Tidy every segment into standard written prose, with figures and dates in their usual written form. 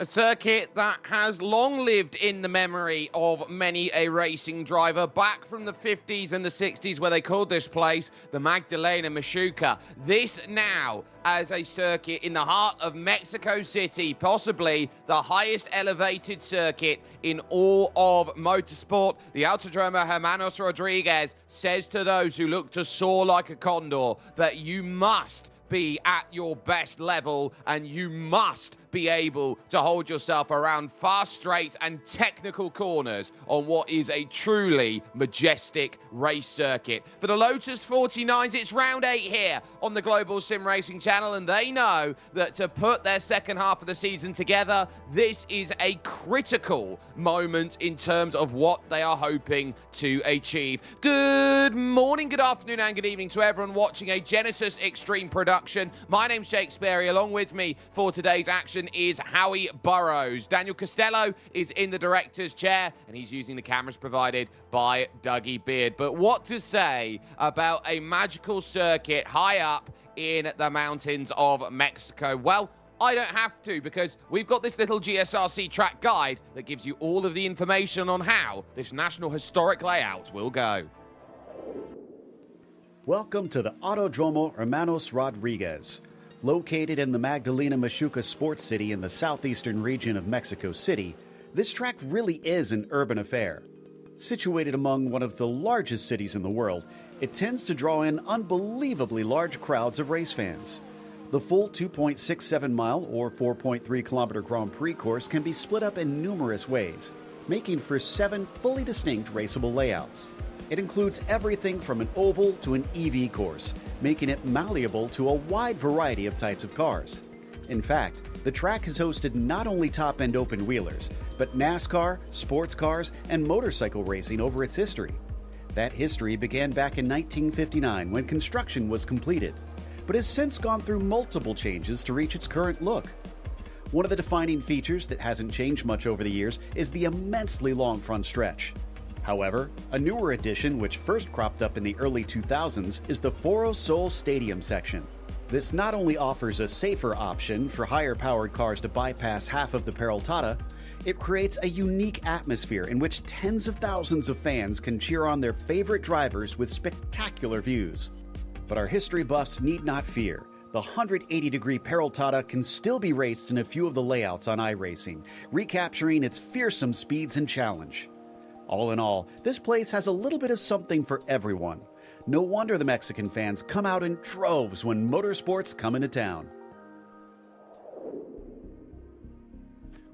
A circuit that has long lived in the memory of many a racing driver back from the 50s and the 60s, where they called this place the Magdalena Mixhuca. This now as a circuit in the heart of Mexico City, possibly the highest elevated circuit in all of motorsport. The Autodromo Hermanos Rodriguez says to those who look to soar like a condor that you must be at your best level and you must be able to hold yourself around fast straights and technical corners on what is a truly majestic race circuit. For the Lotus 49s, it's round 8 here on the Global SimRacing Channel, and they know that to put their second half of the season together, this is a critical moment in terms of what they are hoping to achieve. Good morning, good afternoon, and good evening to everyone watching a Genesis Extreme production. My name's Jake Sperry. Along with me for today's action is Howie Burrows. Daniel Costello is in the director's chair, and he's using the cameras provided by Dougie Beard. But what to say about a magical circuit high up in the mountains of Mexico? Well, I don't have to, because we've got this little GSRC track guide that gives you all of the information on how this National Historic layout will go. Welcome to the Autodromo Hermanos Rodriguez. Located in the Magdalena Mixhuca sports city in the southeastern region of Mexico City, this track really is an urban affair. Situated among one of the largest cities in the world, it tends to draw in unbelievably large crowds of race fans. The full 2.67-mile or 4.3-kilometer Grand Prix course can be split up in numerous ways, making for 7 fully distinct raceable layouts. It includes everything from an oval to an EV course, making it malleable to a wide variety of types of cars. In fact, the track has hosted not only top-end open-wheelers, but NASCAR, sports cars, and motorcycle racing over its history. That history began back in 1959 when construction was completed, but has since gone through multiple changes to reach its current look. One of the defining features that hasn't changed much over the years is the immensely long front stretch. However, a newer addition which first cropped up in the early 2000s is the Foro Sol Stadium section. This not only offers a safer option for higher-powered cars to bypass half of the Peraltada, it creates a unique atmosphere in which tens of thousands of fans can cheer on their favorite drivers with spectacular views. But our history buffs need not fear. The 180-degree Peraltada can still be raced in a few of the layouts on iRacing, recapturing its fearsome speeds and challenge. All in all, this place has a little bit of something for everyone. No wonder the Mexican fans come out in droves when motorsports come into town.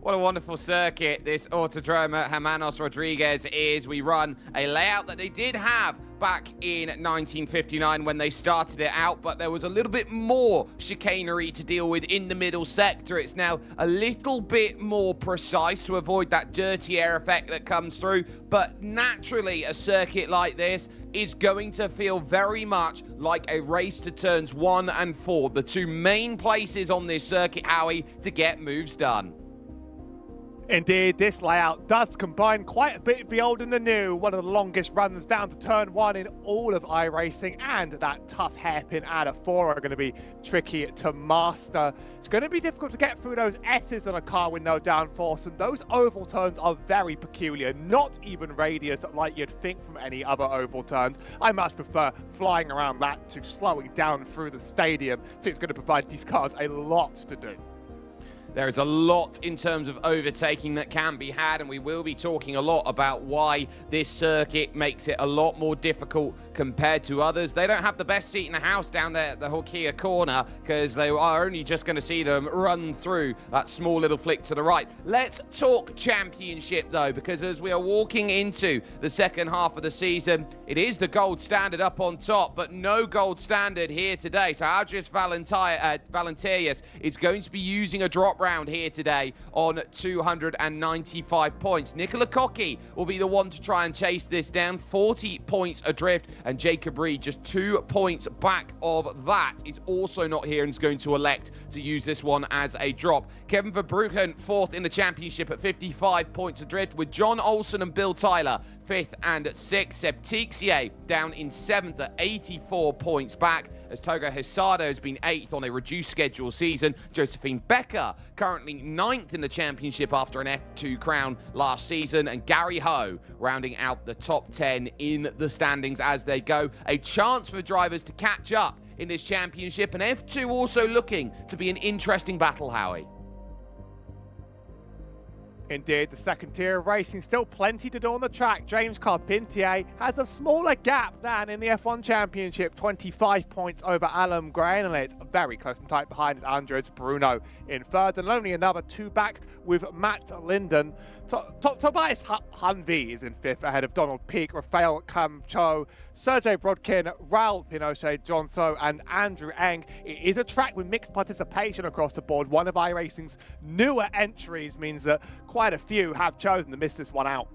What a wonderful circuit this Autodromo Hermanos Rodriguez is. We run a layout that they did have back in 1959 when they started it out, but there was a little bit more chicanery to deal with in the middle sector. It's now a little bit more precise to avoid that dirty air effect that comes through, but naturally a circuit like this is going to feel very much like a race to turns 1 and 4, the two main places on this circuit, Howie, to get moves done. Indeed, this layout does combine quite a bit of the old and the new. One of the longest runs down to turn 1 in all of iRacing, and that tough hairpin out of 4 are going to be tricky to master. It's going to be difficult to get through those S's on a car with no downforce, and those oval turns are very peculiar, not even radius like you'd think from any other oval turns. I much prefer flying around that to slowing down through the stadium, so it's going to provide these cars a lot to do. There is a lot in terms of overtaking that can be had, and we will be talking a lot about why this circuit makes it a lot more difficult compared to others. They don't have the best seat in the house down there at the Horquilla corner, because they are only just going to see them run through that small little flick to the right. Let's talk championship, though, because as we are walking into the second half of the season, it is the gold standard up on top, but no gold standard here today. So Andres Valenturias is going to be using a drop round here today on 295 points. Nicola Cocchi will be the one to try and chase this down, 40 points adrift, and Jacob Reed just 2 points back of that is also not here and is going to elect to use this one as a drop. Kevin Verbruggen 4th in the championship at 55 points adrift, with John Olsen and Bill Tyler 5th and 6th. Seb Tixier down in 7th at 84 points back, as Togo Hisado has been 8th on a reduced schedule season. Josephine Becker currently 9th in the championship after an F2 crown last season, and Gary Ho rounding out the top 10 in the standings as they go. A chance for drivers to catch up in this championship, and F2 also looking to be an interesting battle, Howie. Indeed, the second tier of racing, still plenty to do on the track. James Carpentier has a smaller gap than in the F1 Championship, 25 points over Alan Gray, and it's very close and tight behind Andres Bruno in third, and only another 2 back with Matt Linden. Tobias Hunvey is in 5th ahead of Donald Peake, Rafael Camcho, Sergey Brodkin, Raul Pinochet, John So, and Andrew Eng. It is a track with mixed participation across the board. One of iRacing's newer entries means that quite a few have chosen to miss this one out.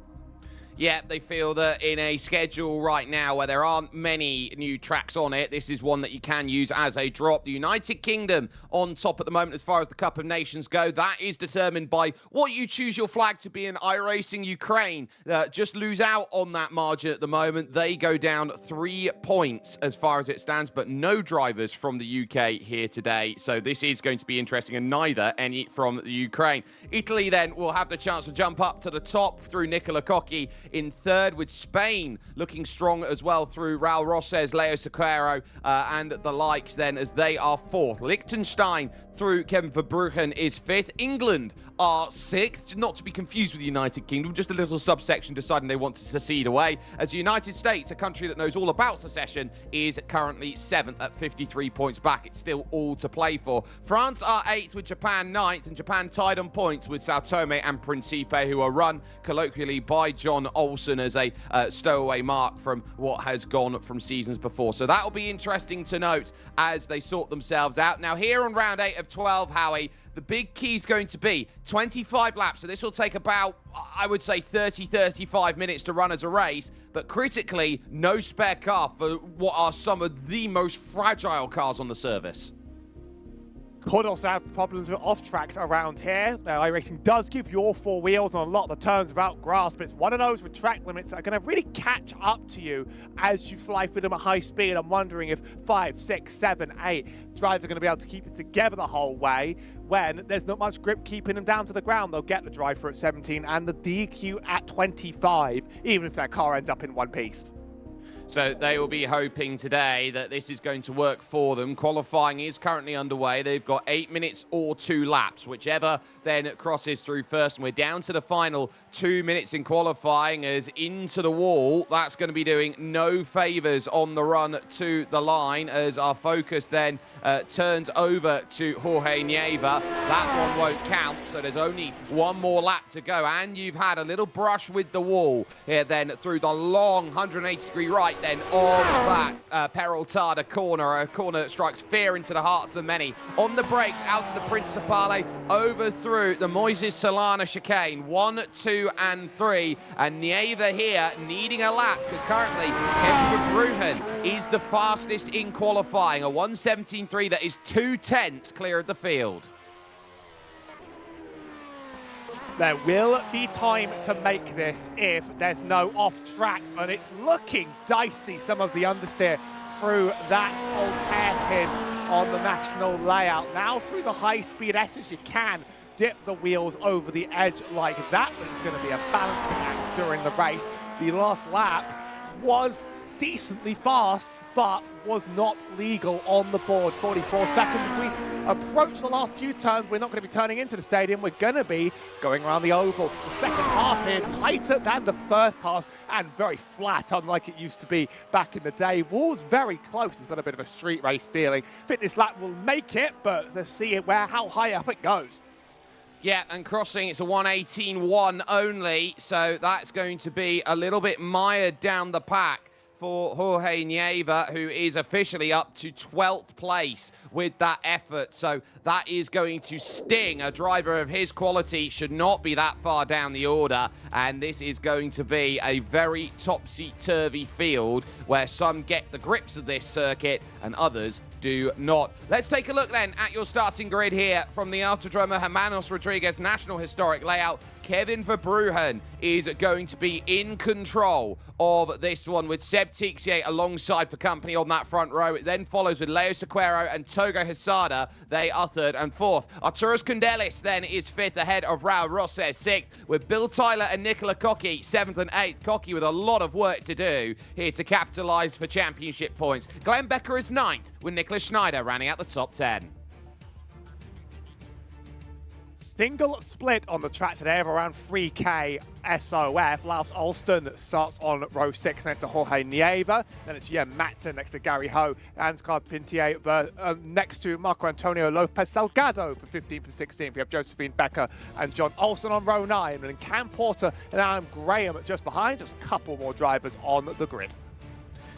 Yeah, they feel that in a schedule right now where there aren't many new tracks on it, this is one that you can use as a drop. The United Kingdom on top at the moment as far as the Cup of Nations go. That is determined by what you choose your flag to be in iRacing Ukraine. Just lose out on that margin at the moment. They go down 3 points as far as it stands, but no drivers from the UK here today. So this is going to be interesting, and neither any from the Ukraine. Italy then will have the chance to jump up to the top through Nicola Cocchi in third, with Spain looking strong as well through Raul Rosses, Leo Sequeiro, and the likes then as they are 4th. Liechtenstein through Kevin Verbruggen is 5th. England are 6th, not to be confused with the United Kingdom, just a little subsection deciding they want to secede away, as the United States, a country that knows all about secession, is currently 7th at 53 points back. It's still all to play for. France are 8th with Japan 9th, and Japan tied on points with Sao Tome and Principe, who are run colloquially by John Olsen as a stowaway mark from what has gone from seasons before. So that'll be interesting to note as they sort themselves out. Now here on round 8 of 12, Howie, the big key is going to be 25 laps. So this will take about, I would say, 35 minutes to run as a race. But critically, no spare car for what are some of the most fragile cars on the service. Could also have problems with off-tracks around here. Now, iRacing does give you all 4 wheels on a lot of the turns without grass, but it's one of those with track limits that are going to really catch up to you as you fly through them at high speed. I'm wondering if 5, 6, 7, 8 drivers are going to be able to keep it together the whole way when there's not much grip keeping them down to the ground. They'll get the driver at 17 and the DQ at 25, even if their car ends up in one piece. So they will be hoping today that this is going to work for them. Qualifying is currently underway. They've got 8 minutes or 2 laps, whichever then crosses through first. And we're down to the final 2 minutes in qualifying as into the wall. That's going to be doing no favours on the run to the line as our focus then turns over to Jorge Nieva. That one won't count, so there's only one more lap to go. And you've had a little brush with the wall here then through the long 180-degree right then of that Peraltada corner, a corner that strikes fear into the hearts of many. On the brakes, out to the Principale, over through the Moises Solana chicane, 1, 2, and 3. And Nieva here needing a lap because currently Kevin Verbruggen is the fastest in qualifying, a 1:17.3 that is 2/10 clear of the field. There will be time to make this if there's no off-track, but it's looking dicey, some of the understeer through that old hairpin on the national layout. Now through the high-speed S's, you can dip the wheels over the edge like that, but it's going to be a balancing act during the race. The last lap was decently fast, but was not legal on the board. 44 seconds as we approach the last few turns. We're not going to be turning into the stadium. We're going to be going around the oval. The second half here, tighter than the first half and very flat, unlike it used to be back in the day. Wall's very close. It's got a bit of a street race feeling. Fitness lap will make it, but let's see how high up it goes. Yeah, and crossing, it's a 1:18.1 only, so that's going to be a little bit mired down the pack for Jorge Nieva, who is officially up to 12th place with that effort. So that is going to sting. A driver of his quality should not be that far down the order. And this is going to be a very topsy-turvy field where some get the grips of this circuit and others do not. Let's take a look then at your starting grid here from the Autodromo Hermanos Rodriguez National Historic Layout. Kevin Verbruggen is going to be in control of this one, with Seb Tixier alongside for company on that front row. It then follows with Leo Sequeiro and Togo Hesada. They are third and fourth. Arturas Kundelis then is fifth ahead of Raul Rosses, sixth, with Bill Tyler and Nicola Cocky seventh and eighth. Cocky with a lot of work to do here to capitalise for championship points. Glenn Becker is ninth, with Nicholas Schneider rounding out the top 10. Single split on the track today of around 3K SOF. Lars Alston starts on row 6 next to Jorge Nieva. Then it's Jem Matson next to Gary Ho. Ansgar Pintier next to Marco Antonio Lopez Salgado for 15th and 16th. We have Josephine Becker and John Olsen on row 9. And then Cam Porter and Alan Graham just behind. Just a couple more drivers on the grid.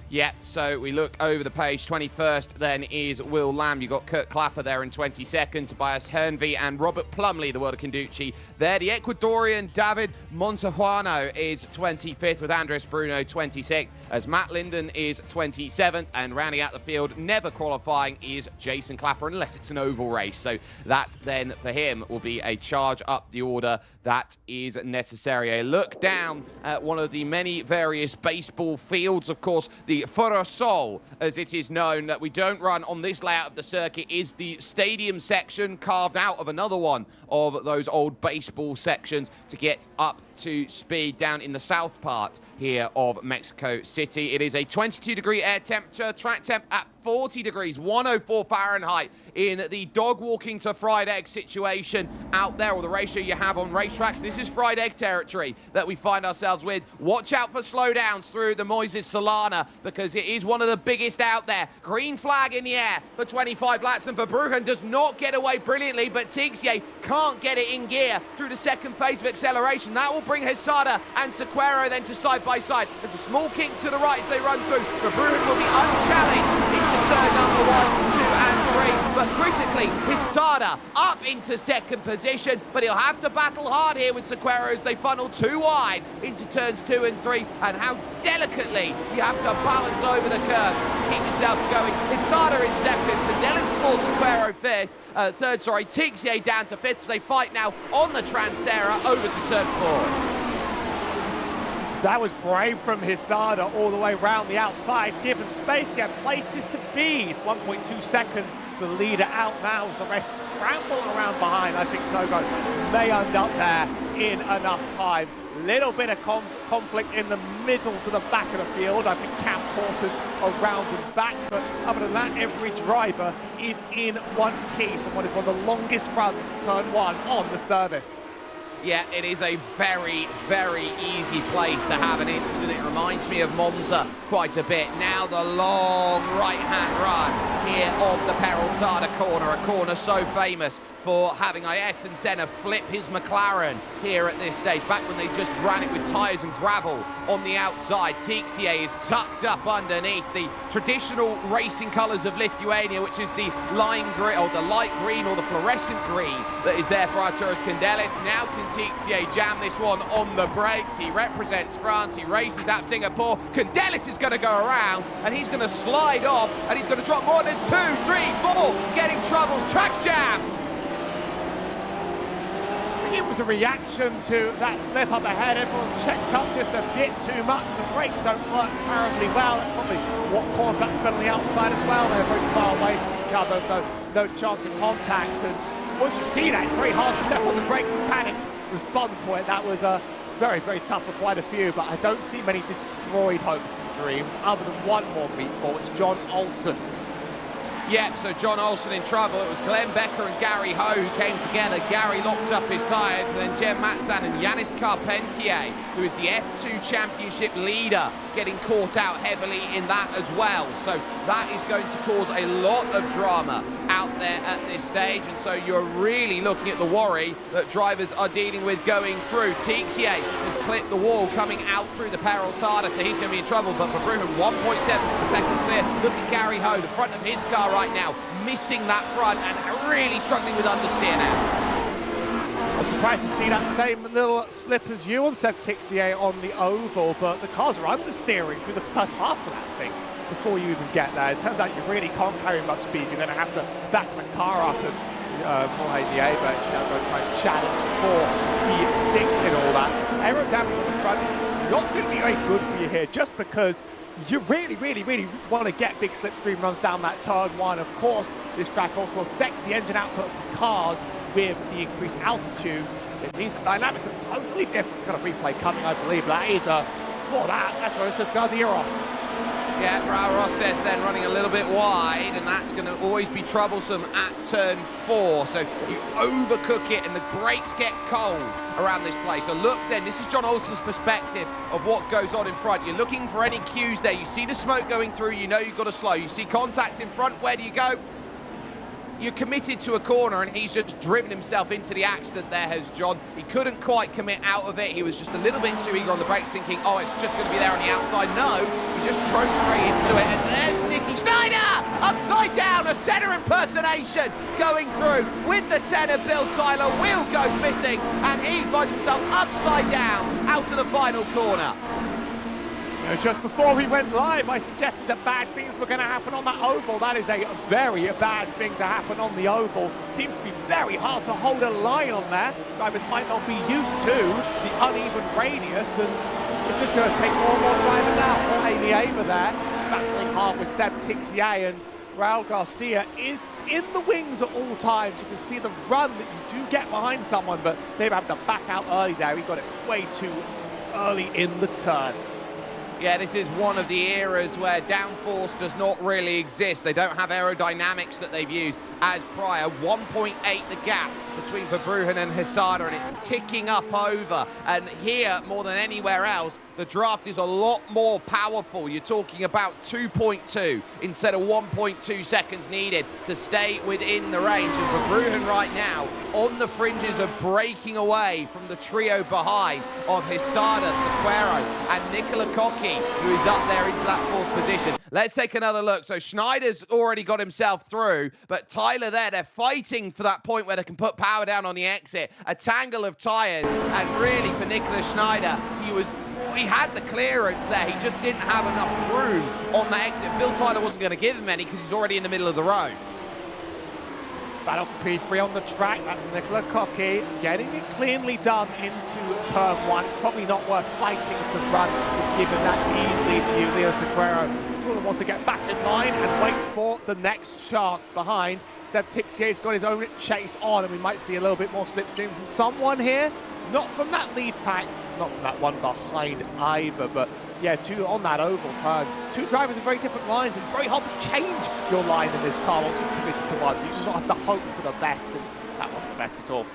Yeah, so we look over the page. 21st then is Will Lamb. You've got Kurt Clapper there in 22nd. Tobias Hernvey and Robert Plumley, the World of Conducci. There, the Ecuadorian David Montejuano is 25th, with Andres Bruno 26th, as Matt Linden is 27th. And rounding out the field, never qualifying, is Jason Clapper, unless it's an oval race. So that then, for him, will be a charge up the order that is necessary. A look down at one of the many various baseball fields, of course, the Forosol, as it is known, that we don't run on this layout of the circuit, is the stadium section carved out of another one of those old baseball sections to get up to speed down in the south part here of Mexico City. It is a 22-degree air temperature, track temp at 40 degrees, 104 Fahrenheit in the dog walking to fried egg situation out there, or the ratio you have on racetracks. This is fried egg territory that we find ourselves with. Watch out for slowdowns through the Moises Solana, because it is one of the biggest out there. Green flag in the air for 25 laps, and Verbruggen does not get away brilliantly, but Tixier can't get it in gear through the second phase of acceleration. That will bring Hesada and Sequeiro then to side by side. There's a small kick to the right as they run through. Verbruggen will be unchallenged into turn number 1, 2 and 3, but critically, Hesada up into second position, but he'll have to battle hard here with Sequeiro as they funnel too wide into turns 2 and 3, and how delicately you have to balance over the curve to keep yourself going. Hesada is second, Candelas fourth, Sequeiro fifth. Third, Tixier down to fifth as they fight now on the Transera over to turn 4. That was brave from Hesada all the way around the outside, given space, he had places to be. 1.2 seconds, the leader out now as the rest scramble around behind. I think Togo may end up there in enough time. Little bit of conflict in the middle to the back of the field. I think Cam Porter's around and back, but other than that, every driver is in one piece of what is one of the longest runs, turn 1 on the service. Yeah, it is a very, very easy place to have an instant. It reminds me of Monza quite a bit. Now the long right-hand run here of the Peraltada corner, a corner so famous for having Ayrton Senna flip his McLaren here at this stage, back when they just ran it with tyres and gravel on the outside. Tixier is tucked up underneath the traditional racing colours of Lithuania, which is the lime green, or the light green, or the fluorescent green that is there for Arturas Kundelis. Now can Tixier jam this one on the brakes? He represents France, he races at Singapore. Kundelis is going to go around, and he's going to slide off, and he's going to drop more. There's 2, 3, 4, getting troubles, track's jammed. It was a reaction to that slip up ahead. Everyone's checked up just a bit too much. The brakes don't work terribly well. That's probably what caused that spin on the outside as well. They're very far away from each other, so no chance of contact. And once you see that, it's very hard to step on the brakes and panic, respond to it. That was very, very tough for quite a few, but I don't see many destroyed hopes and dreams, other than one more meatball. It's John Olsen. Yeah, so John Olsen in trouble. It was Glenn Becker and Gary Ho who came together. Gary locked up his tyres, and then Jem Matson and Yannis Carpentier, who is the F2 Championship leader, getting caught out heavily in that as well. So that is going to cause a lot of drama out there at this stage, and so you're really looking at the worry that drivers are dealing with going through. Tixier has clipped the wall coming out through the Peraltada, so he's going to be in trouble, but for Verbruggen, 1.7 seconds clear. Look at Gary Ho, the front of his car right now, missing that front and really struggling with understeer now. I'm surprised to see that same little slip as you on Seb Tixier on the oval, but the cars are understeering through the first half of that thing before you even get there. It turns out you really can't carry much speed. You're going to have to back the car up, and Jorge Nieva now going to try and challenge for P6 in all that. Aerodynamics on the front, not going to be very good for you here, just because you really want to get big slipstream runs down that turn one. Of course, this track also affects the engine output of the cars with the increased altitude. It means the dynamics are totally different. Got a replay coming, I believe. That is for that. That's where it's just got the ear off. Yeah, Raul Rosses then running a little bit wide, and that's going to always be troublesome at turn 4. So you overcook it, and the brakes get cold around this place. So look then, this is John Olsen's perspective of what goes on in front. You're looking for any cues there. You see the smoke going through, you know you've got to slow. You see contact in front, where do you go? You're committed to a corner, and he's just driven himself into the accident there, has John. He couldn't quite commit out of it. He was just a little bit too eager on the brakes, thinking, oh, it's just going to be there on the outside. No, he just drove straight into it, and there's Nicky Schneider! Upside down, a centre impersonation going through with the 10 of Bill Tyler. Wheel goes missing, and he finds himself upside down out to the final corner. Just before we went live, I suggested that bad things were going to happen on that oval. That is a very bad thing to happen on the oval. Seems to be very hard to hold a line on there. Drivers might not be used to the uneven radius, and it's just going to take more and more drivers out. Amy Ava there, battling hard with Seb Tixier, and Raul Garcia is in the wings at all times. You can see the run that you do get behind someone, but they've had to back out early there. He got it way too early in the turn. Yeah, this is one of the eras where downforce does not really exist. They don't have aerodynamics that they've used as prior. 1.8 the gap between Verbruggen and Hesada, and it's ticking up over. And here, more than anywhere else, the draft is a lot more powerful. You're talking about 2.2 instead of 1.2 seconds needed to stay within the range. And Verbruggen right now on the fringes of breaking away from the trio behind of Hesada, Sequeiro, and Nicola Cocchi, who is up there into that 4th position. Let's take another look. So Schneider's already got himself through, but Tyler there, they're fighting for that point where they can put power down on the exit. A tangle of tyres, and really for Nicola Schneider, he had the clearance there, he just didn't have enough room on the exit. Bill Tyler wasn't going to give him any because he's already in the middle of the road. Battle for P3 on the track. That's Nicola Cocchi getting it cleanly done into turn 1. It's probably not worth fighting if the run is given that easily to you. Leo Sequeiro sort of wants to get back in line and wait for the next chance behind. Seb Tixier's got his own chase on, and we might see a little bit more slipstream from someone here. Not from that lead pack, not from that one behind either, but yeah, 2 on that oval turn. 2 drivers in very different lines, and it's very hard to change your line in this car once you're committed to one. You just have to hope for the best, and that wasn't the best at all.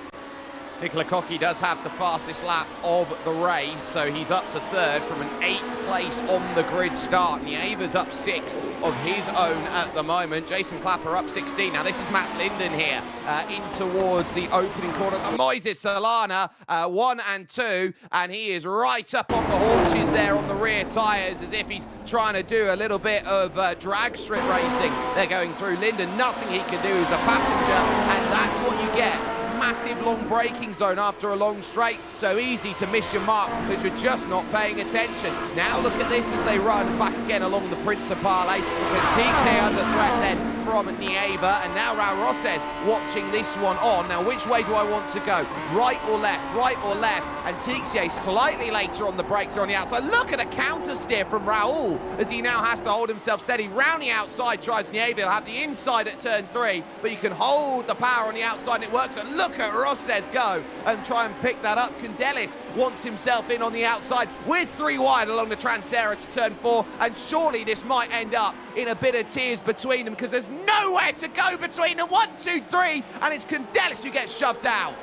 Nicola Cocchi does have the fastest lap of the race, so he's up to 3rd from an 8th place on the grid start. Nieva's up 6 of his own at the moment. Jason Clapper up 16. Now this is Mats Linden here in towards the opening corner. Moises Solana 1 and 2, and he is right up on the haunches there on the rear tyres as if he's trying to do a little bit of drag strip racing. They're going through Linden. Nothing he can do as a passenger, and that's what you get. Massive long braking zone after a long straight, so easy to miss your mark because you're just not paying attention. Now look at this as they run back again along the Principale, because Tixe under threat then from Nieva, and now Raul Rosses watching this one on. Now which way do I want to go? Right or left? Right or left? And Tixe slightly later on the brakes are on the outside. Look at a counter steer from Raul as he now has to hold himself steady. Round the outside tries Nieva. He'll have the inside at turn 3, but you can hold the power on the outside and it works. And look at Rosses go and try and pick that up. Candelis wants himself in on the outside with 3 wide along the Transera to turn 4, and surely this might end up in a bit of tears between them because there's nowhere to go between them. 1, 2, 3, and it's Candelis who gets shoved out.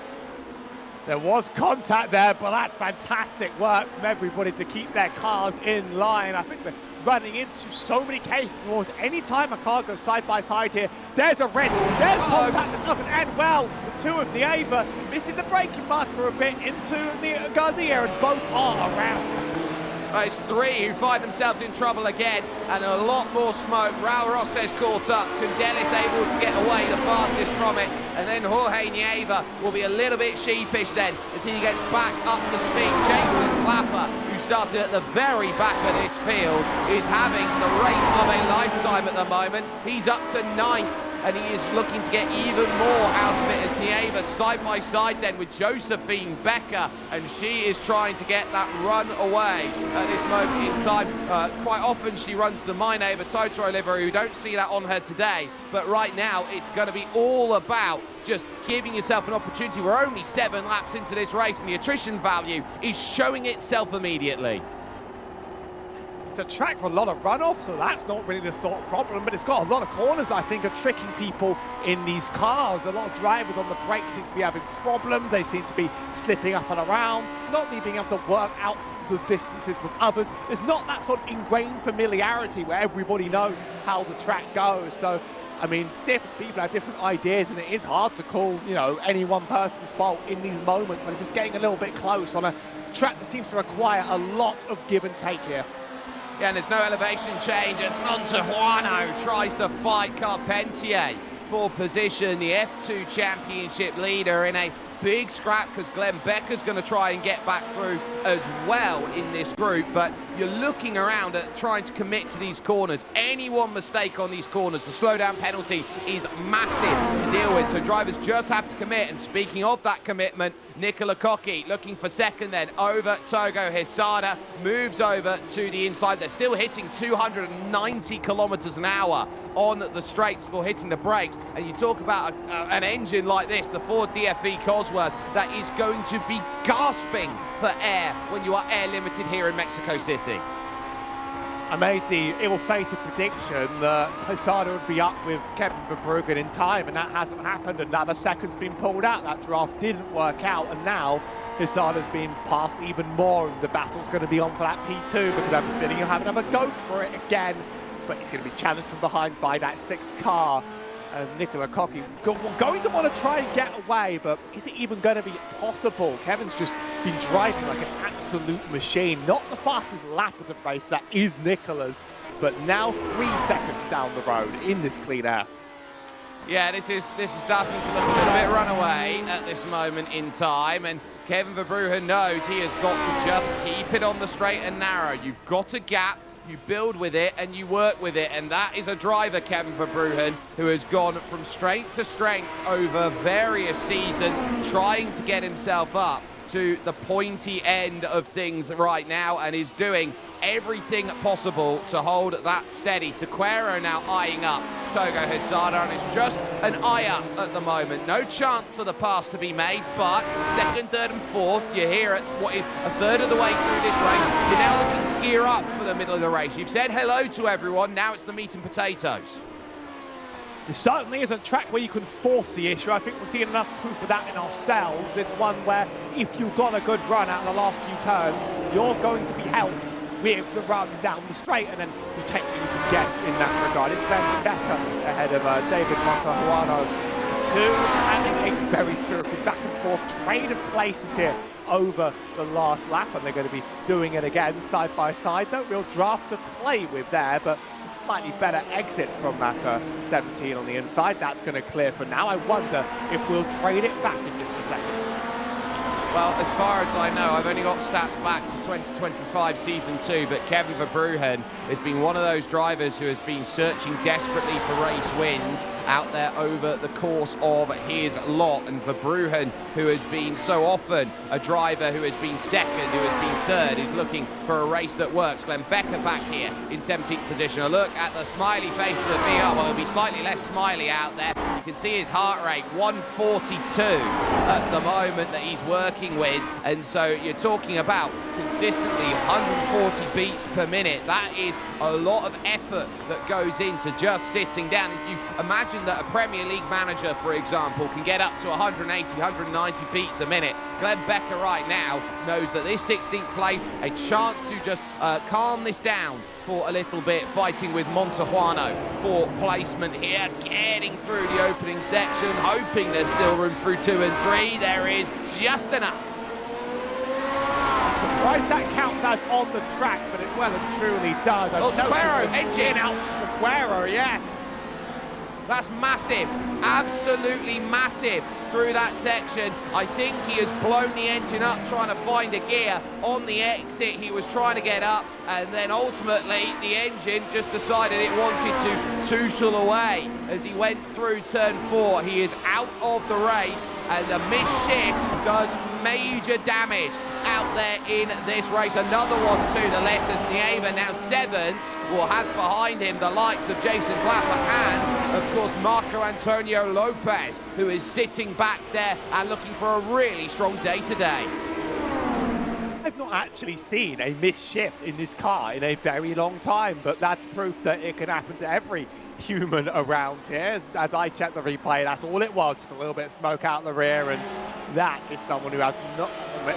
There was contact there, but that's fantastic work from everybody to keep their cars in line. I think they're running into so many cases. Almost any time a car goes side by side here, there's a risk. There's contact that doesn't end well. The 2 of Nieva missing the braking marker a bit into the Gardia, and both are around. It's 3 who find themselves in trouble again, and a lot more smoke. Raul Rosses caught up. Candelis able to get away the fastest from it, and then Jorge Nieva will be a little bit sheepish then as he gets back up to speed. Jason Clapper, who started at the very back of this field, is having the race of a lifetime at the moment. He's up to 9th. and he is looking to get even more out of it as Nieva side by side then with Josephine Becker, and she is trying to get that run away at this moment in time. Quite often she runs the My Neighbour Totoro livery. We don't see that on her today, but right now it's going to be all about just giving yourself an opportunity. We're only 7 laps into this race, and the attrition value is showing itself immediately. It's a track for a lot of runoff, so that's not really the sort of problem, but it's got a lot of corners, I think, are tricking people in these cars. A lot of drivers on the brakes seem to be having problems. They seem to be slipping up and around, not really being able to work out the distances with others. There's not that sort of ingrained familiarity where everybody knows how the track goes. So, I mean, different people have different ideas, and it is hard to call, you know, any one person's fault in these moments when they're just getting a little bit close on a track that seems to require a lot of give and take here. Yeah, and there's no elevation change as Montejuano tries to fight Carpentier for position, the F2 championship leader, in a big scrap because Glenn Becker's going to try and get back through as well in this group. But you're looking around at trying to commit to these corners. Any one mistake on these corners, the slowdown penalty is massive to deal with. So drivers just have to commit. And speaking of that commitment, Nicola Cocchi looking for second then over Togo Hisada, moves over to the inside. They're still hitting 290 kilometers an hour on the straights before hitting the brakes. And you talk about an engine like this, the Ford DFV Cosworth, that is going to be gasping for air when you are air limited here in Mexico City. I made the ill-fated prediction that Hisada would be up with Kevin Verbruggen in time, and that hasn't happened. Another second's been pulled out. That draft didn't work out, and now Hisada's been passed even more, and the battle's going to be on for that P2, because I'm feeling he'll have another go for it again, but he's going to be challenged from behind by that 6th car. And Nicola Cocchi going to want to try and get away, but is it even going to be possible? Kevin's just been driving like an absolute machine. Not the fastest lap of the race, that is Nicola's, but now 3 seconds down the road in this clean air. Yeah, this is starting to look a little bit runaway at this moment in time, and Kevin Verbruggen knows he has got to just keep it on the straight and narrow. You've got a gap. You build with it and you work with it, and that is a driver, Kevin Verbruggen, who has gone from strength to strength over various seasons, trying to get himself up to the pointy end of things right now, and is doing everything possible to hold that steady. Sequeiro now eyeing up Togo Hisada, and it's just an eye up at the moment. No chance for the pass to be made, but second, third and fourth, you're here at what is a third of the way through this race. You're now looking to gear up for the middle of the race. You've said hello to everyone, now it's the meat and potatoes. It certainly is a track where you can force the issue. I think we've seen enough proof of that in ourselves. It's one where if you've got a good run out in the last few turns, you're going to be helped with the run down the straight, and then you take what you can get in that regard. It's Glenn Becker ahead of David Montejuano, having a very spirited back and forth trade of places here over the last lap, and they're going to be doing it again side by side. No real draft to play with there, but slightly better exit from that 17 on the inside. That's going to clear for now. I wonder if we'll trade it back in just a second. Well, as far as I know, I've only got stats back to 2025 Season 2, but Kevin Verbruggen has been one of those drivers who has been searching desperately for race wins out there over the course of his lot. And Verbruggen, who has been so often a driver who has been second, who has been third, is looking for a race that works. Glenn Becker back here in 17th position. A look at the smiley face of the VR. Well, it'll be slightly less smiley out there. You can see his heart rate, 142 at the moment that he's working with. And so you're talking about consistently 140 beats per minute. That is a lot of effort that goes into just sitting down. If you imagine that a Premier League manager, for example, can get up to 180, 190 beats a minute, Glenn Becker right now knows that this 16th place, a chance to just calm this down for a little bit, fighting with Montejuano for placement here, getting through the opening section, hoping there's still room through 2 and 3. There is just enough. Surprised that counts as on the track, but it well and truly does. Oh, Sequeiro, engine out Sequeiro, yes. That's massive, absolutely massive through that section. I think he has blown the engine up trying to find a gear. On the exit, he was trying to get up, and then ultimately the engine just decided it wanted to tootle away as he went through turn 4. He is out of the race, and the missed shift does major damage out there in this race. Another one to the left as Nieva, now 7th, will have behind him the likes of Jason Clapper and, of course, Marco Antonio Lopez, who is sitting back there and looking for a really strong day today. I've not actually seen a missed shift in this car in a very long time, but that's proof that it can happen to every human around here. As I checked the replay, that's all it was, just a little bit of smoke out the rear, and that is someone who has not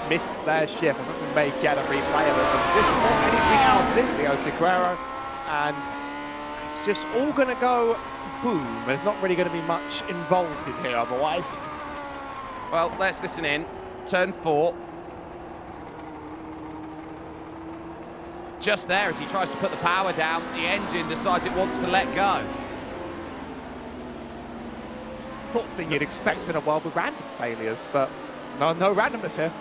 missed their shift. I think we may get a replay of it, but this is not anything else. This is Leo Sequeiro, and it's just all going to go boom. There's not really going to be much involved in here otherwise. Well, let's listen in. Turn 4. Just there, as he tries to put the power down, the engine decides it wants to let go. Sort of thing you'd expect in a world with random failures, but no randomness here.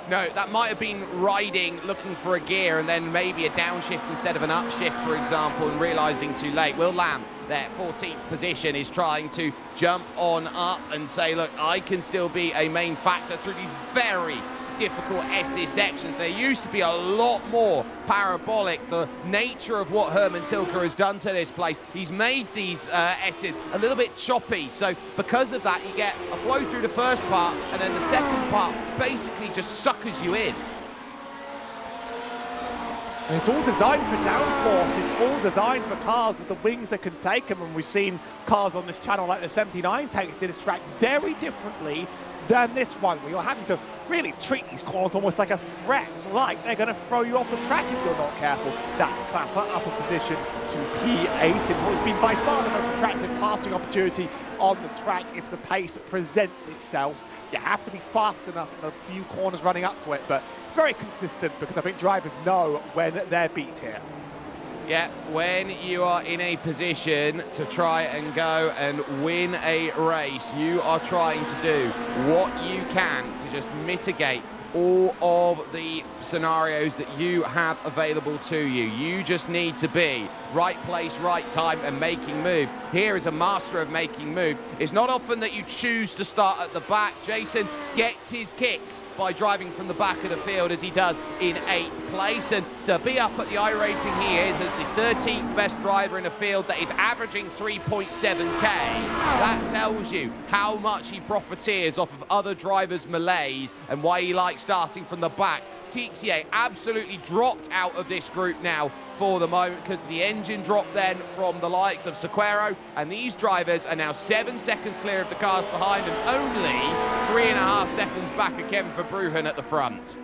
No, that might have been riding, looking for a gear, and then maybe a downshift instead of an upshift, for example, and realising too late. Will Lamb, their 14th position, is trying to jump on up and say, look, I can still be a main factor through these very difficult SS sections. There used to be a lot more parabolic. The nature of what Herman Tilke has done to this place, he's made these S's a little bit choppy, so because of that you get a flow through the first part, and then the second part basically just suckers you in. And it's all designed for downforce, it's all designed for cars with the wings that can take them, and we've seen cars on this channel like the 79 take to this track very differently than this one, where you're having to really treat these corners almost like a threat, like they're going to throw you off the track if you're not careful. That's Clapper up a position to P8 in what's been by far the most attractive passing opportunity on the track if the pace presents itself. You have to be fast enough in a few corners running up to it, but it's very consistent because I think drivers know when they're beat here. Yeah, when you are in a position to try and go and win a race, you are trying to do what you can to just mitigate all of the scenarios that you have available to you. You just need to be right place, right time, and making moves. Here is a master of making moves. It's not often that you choose to start at the back. Jason gets his kicks by driving from the back of the field, as he does in 8th place, and to be up at the iRating he is as the 13th best driver in a field that is averaging 3.7k. That tells you how much he profiteers off of other drivers' malaise and why he likes starting from the back. Tixier absolutely dropped out of this group now for the moment because the engine dropped then from the likes of Sequeiro, and these drivers are now 7 seconds clear of the cars behind and only 3.5 seconds back of Kevin Verbruggen at the front.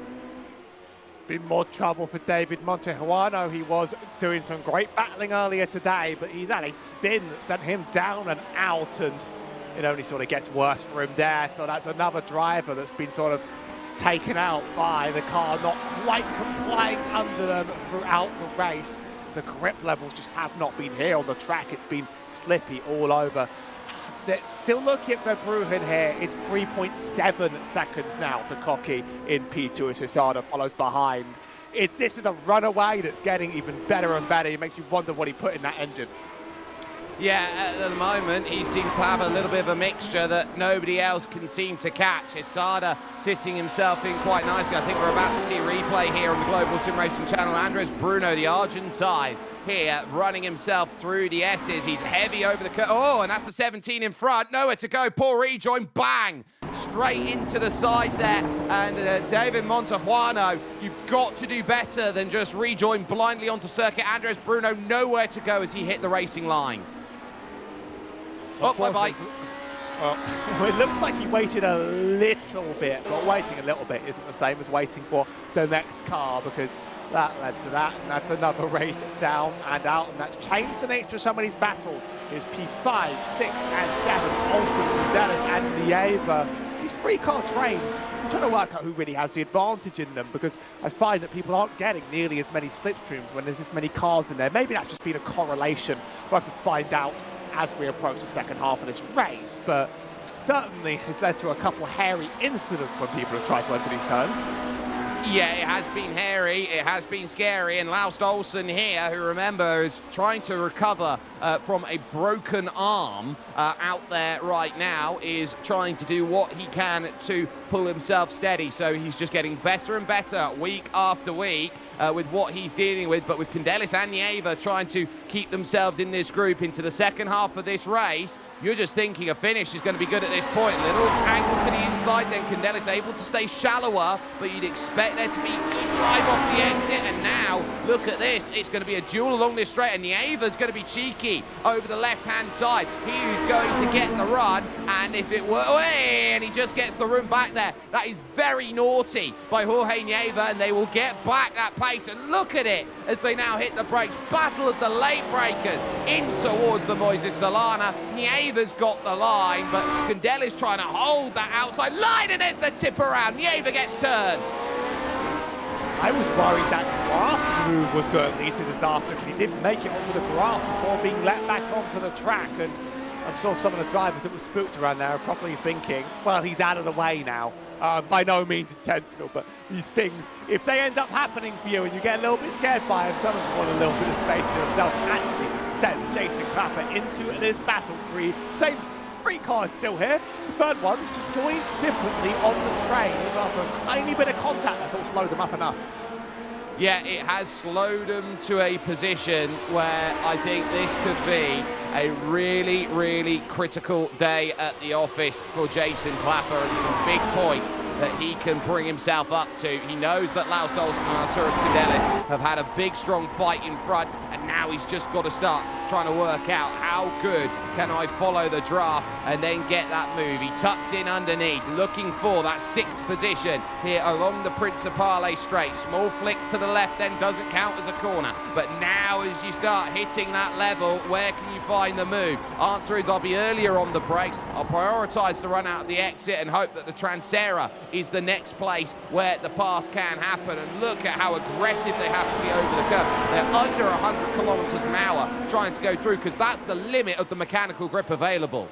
Been more trouble for David Montejuano. He was doing some great battling earlier today, but he's had a spin that sent him down and out, and it only sort of gets worse for him there. So that's another driver that's been sort of taken out by the car not quite complying under them throughout the race. The grip levels just have not been here on the track. It's been slippy all over. They're still looking at Verbruggen here. It's 3.7 seconds now to Cocky in P2 as Hisada follows behind. This is a runaway that's getting even better and better. It makes you wonder what he put in that engine. Yeah, at the moment, he seems to have a little bit of a mixture that nobody else can seem to catch. Hisada sitting himself in quite nicely. I think we're about to see a replay here on the Global SimRacing Channel. Andres Bruno, the Argentine, here running himself through the S's. He's heavy over the curve. Oh, and that's the 17 in front. Nowhere to go. Poor rejoin. Bang! Straight into the side there. And David Montejuano, you've got to do better than just rejoin blindly onto circuit. Andres Bruno, nowhere to go as he hit the racing line. Oh, bye-bye. Well, it looks like he waited a little bit, but waiting a little bit isn't the same as waiting for the next car, because that led to that, and that's another race down and out, and that's changed the nature of some of these battles. Is P5, 6, and 7, Olsen, Dennis, and Nieva. These three-car trains, I'm trying to work out who really has the advantage in them, because I find that people aren't getting nearly as many slipstreams when there's this many cars in there. Maybe that's just been a correlation. We'll have to find out as we approach the second half of this race, but certainly has led to a couple hairy incidents when people have tried to enter these turns. Yeah, it has been hairy, it has been scary, and Laust Olsen here, who remember is trying to recover from a broken arm out there right now, is trying to do what he can to pull himself steady. So he's just getting better and better week after week with what he's dealing with. But with Candelis and Nieva trying to keep themselves in this group into the second half of this race, you're just thinking a finish is going to be good at this point. Little angle to the inside, then Candelis able to stay shallower, but you'd expect there to be a drive off the exit. And now, look at this. It's going to be a duel along this straight, and Nieva's going to be cheeky over the left-hand side. He is going to get the run, and if it were... and he just gets the room back there. That is very naughty by Jorge Nieva, and they will get back that pace. And look at it as they now hit the brakes. Battle of the late breakers in towards the Moises Solana. Nieva's got the line, but Candelis trying to hold that outside line, and there's the tip around. Nieva gets turned. I was worried that grass move was going to lead to disaster because he didn't make it onto the grass before being let back onto the track. And I'm sure some of the drivers that were spooked around there are probably thinking, well, he's out of the way now. By no means intentional, but these things, if they end up happening for you and you get a little bit scared by them, some of you want a little bit of space for yourself. Actually send Jason Clapper into this battle free. Same three cars still here. The third one's just joined differently on the train. After a tiny bit of contact, that's all slowed them up enough. Yeah, it has slowed them to a position where I think this could be a really, really critical day at the office for Jason Clapper, and some big points that he can bring himself up to. He knows that Laust Olsen and Arturas Candelis have had a big, strong fight in front, and now he's just got to start trying to work out how good can I follow the draft and then get that move. He tucks in underneath, looking for that sixth position here along the Principale straight. Small flick to the left then doesn't count as a corner. But now as you start hitting that level, where can you find the move? Answer is I'll be earlier on the brakes. I'll prioritise the run out of the exit and hope that the Trancera is the next place where the pass can happen. And look at how aggressive they have to be over the curve. They're under 100 kilometres an hour trying to go through, because that's the limit of the mechanical grip available.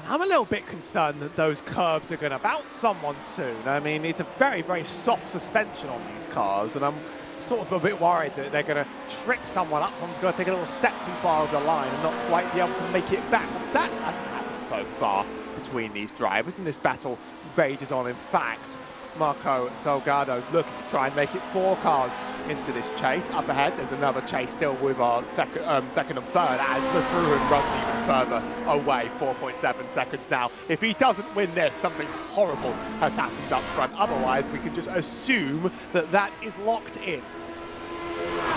I'm a little bit concerned that those curbs are going to bounce someone soon. I mean, it's a very, very soft suspension on these cars, and I'm sort of a bit worried that they're going to trick someone up. Someone's going to take a little step too far over the line and not quite be able to make it back. But that hasn't happened so far between these drivers, and this battle rages on. In fact, Marco Salgado's looking to try and make it 4 cars into this chase. Up ahead, there's another chase still with our second and third, as the Fruin runs even further away. 4.7 seconds now. If he doesn't win this, something horrible has happened up front. Otherwise, we can just assume that that is locked in.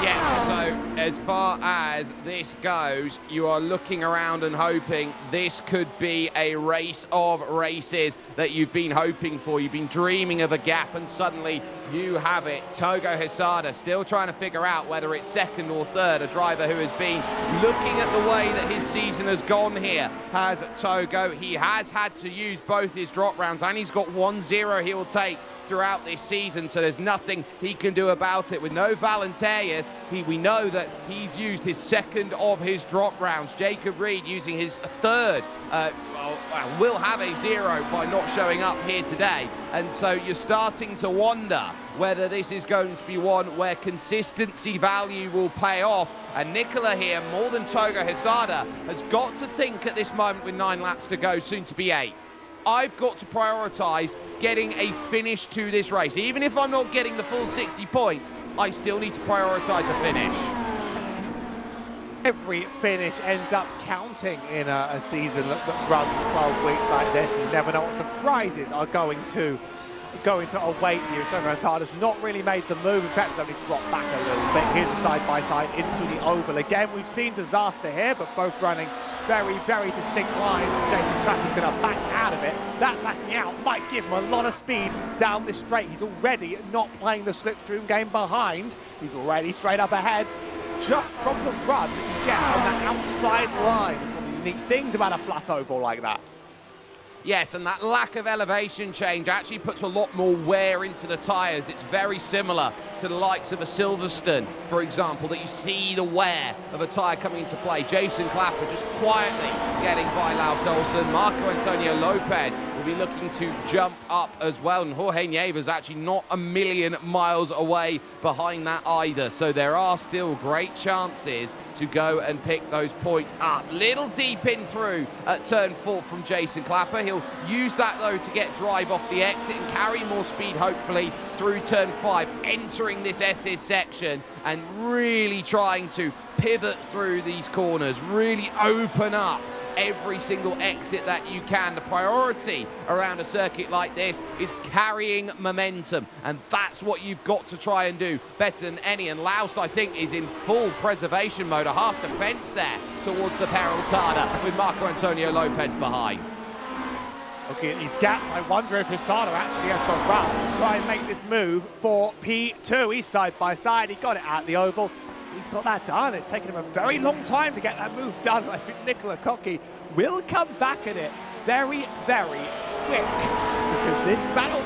Yeah, so as far as this goes, you are looking around and hoping this could be a race of races that you've been hoping for. You've been dreaming of a gap, and suddenly you have it. Togo Hesada still trying to figure out whether it's second or third. A driver who has been looking at the way that his season has gone here has Togo. He has had to use both his drop rounds, and he's got 1-0 he will take throughout this season, so there's nothing he can do about it. With no Valenterius, we know that he's used his second of his drop rounds. Jacob Reed using his third will have a 0 by not showing up here today, and so you're starting to wonder whether this is going to be one where consistency value will pay off. And Nicola here, more than Togo Hesada, has got to think at this moment with 9 laps to go, soon to be 8. I've got to prioritise getting a finish to this race. Even if I'm not getting the full 60 points, I still need to prioritise a finish. Every finish ends up counting in a season that runs 12 weeks like this. You never know what surprises are going to await you. Togo Hesada's not really made the move. In fact, he's only dropped back a little bit. Here's a side-by-side into the oval again. We've seen disaster here, but both running very, very distinct lines. Jason Clapper's going to back out of it. That backing out might give him a lot of speed down this straight. He's already not playing the slipstream game behind. He's already straight up ahead. Just from the run that you get on that outside line. It's one of the unique things about a flat oval like that. Yes, and that lack of elevation change actually puts a lot more wear into the tyres. It's very similar to the likes of a Silverstone, for example, that you see the wear of a tyre coming into play. Jason Clapper just quietly getting by Laust Olsen. Marco Antonio Lopez will be looking to jump up as well, and Jorge Nieves actually not a million miles away behind that either. So there are still great chances to go and pick those points up. Little deep in through at turn 4 from Jason Clapper. He'll use that though to get drive off the exit and carry more speed hopefully through turn 5, entering this SS section and really trying to pivot through these corners, really open up every single exit that you can. The priority around a circuit like this is carrying momentum, and that's what you've got to try and do better than any. And Laust, I think, is in full preservation mode, a half defense there towards the Peraltada with Marco Antonio Lopez behind. Looking at these gaps, I wonder if Hisada actually has to run, try and make this move for P2. He's side by side, he got it at the oval. He's got that done. It's taken him a very long time to get that move done. I think Nicola Cocky will come back at it very, very quick, because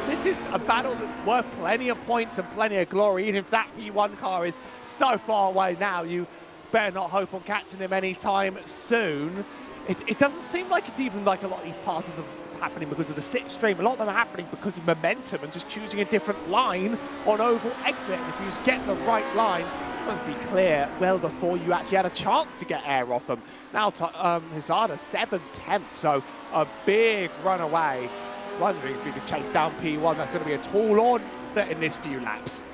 this is a battle that's worth plenty of points and plenty of glory. Even if that P1 car is so far away now, you better not hope on catching him anytime soon. It doesn't seem like it's even like a lot of these passes are happening because of the slipstream. A lot of them are happening because of momentum and just choosing a different line on oval exit. And if you just get the right line, to be clear well before you actually had a chance to get air off them. Now Hisada 7/10, so a big run away. Wondering if he could chase down P1. That's going to be a tall order in this few laps.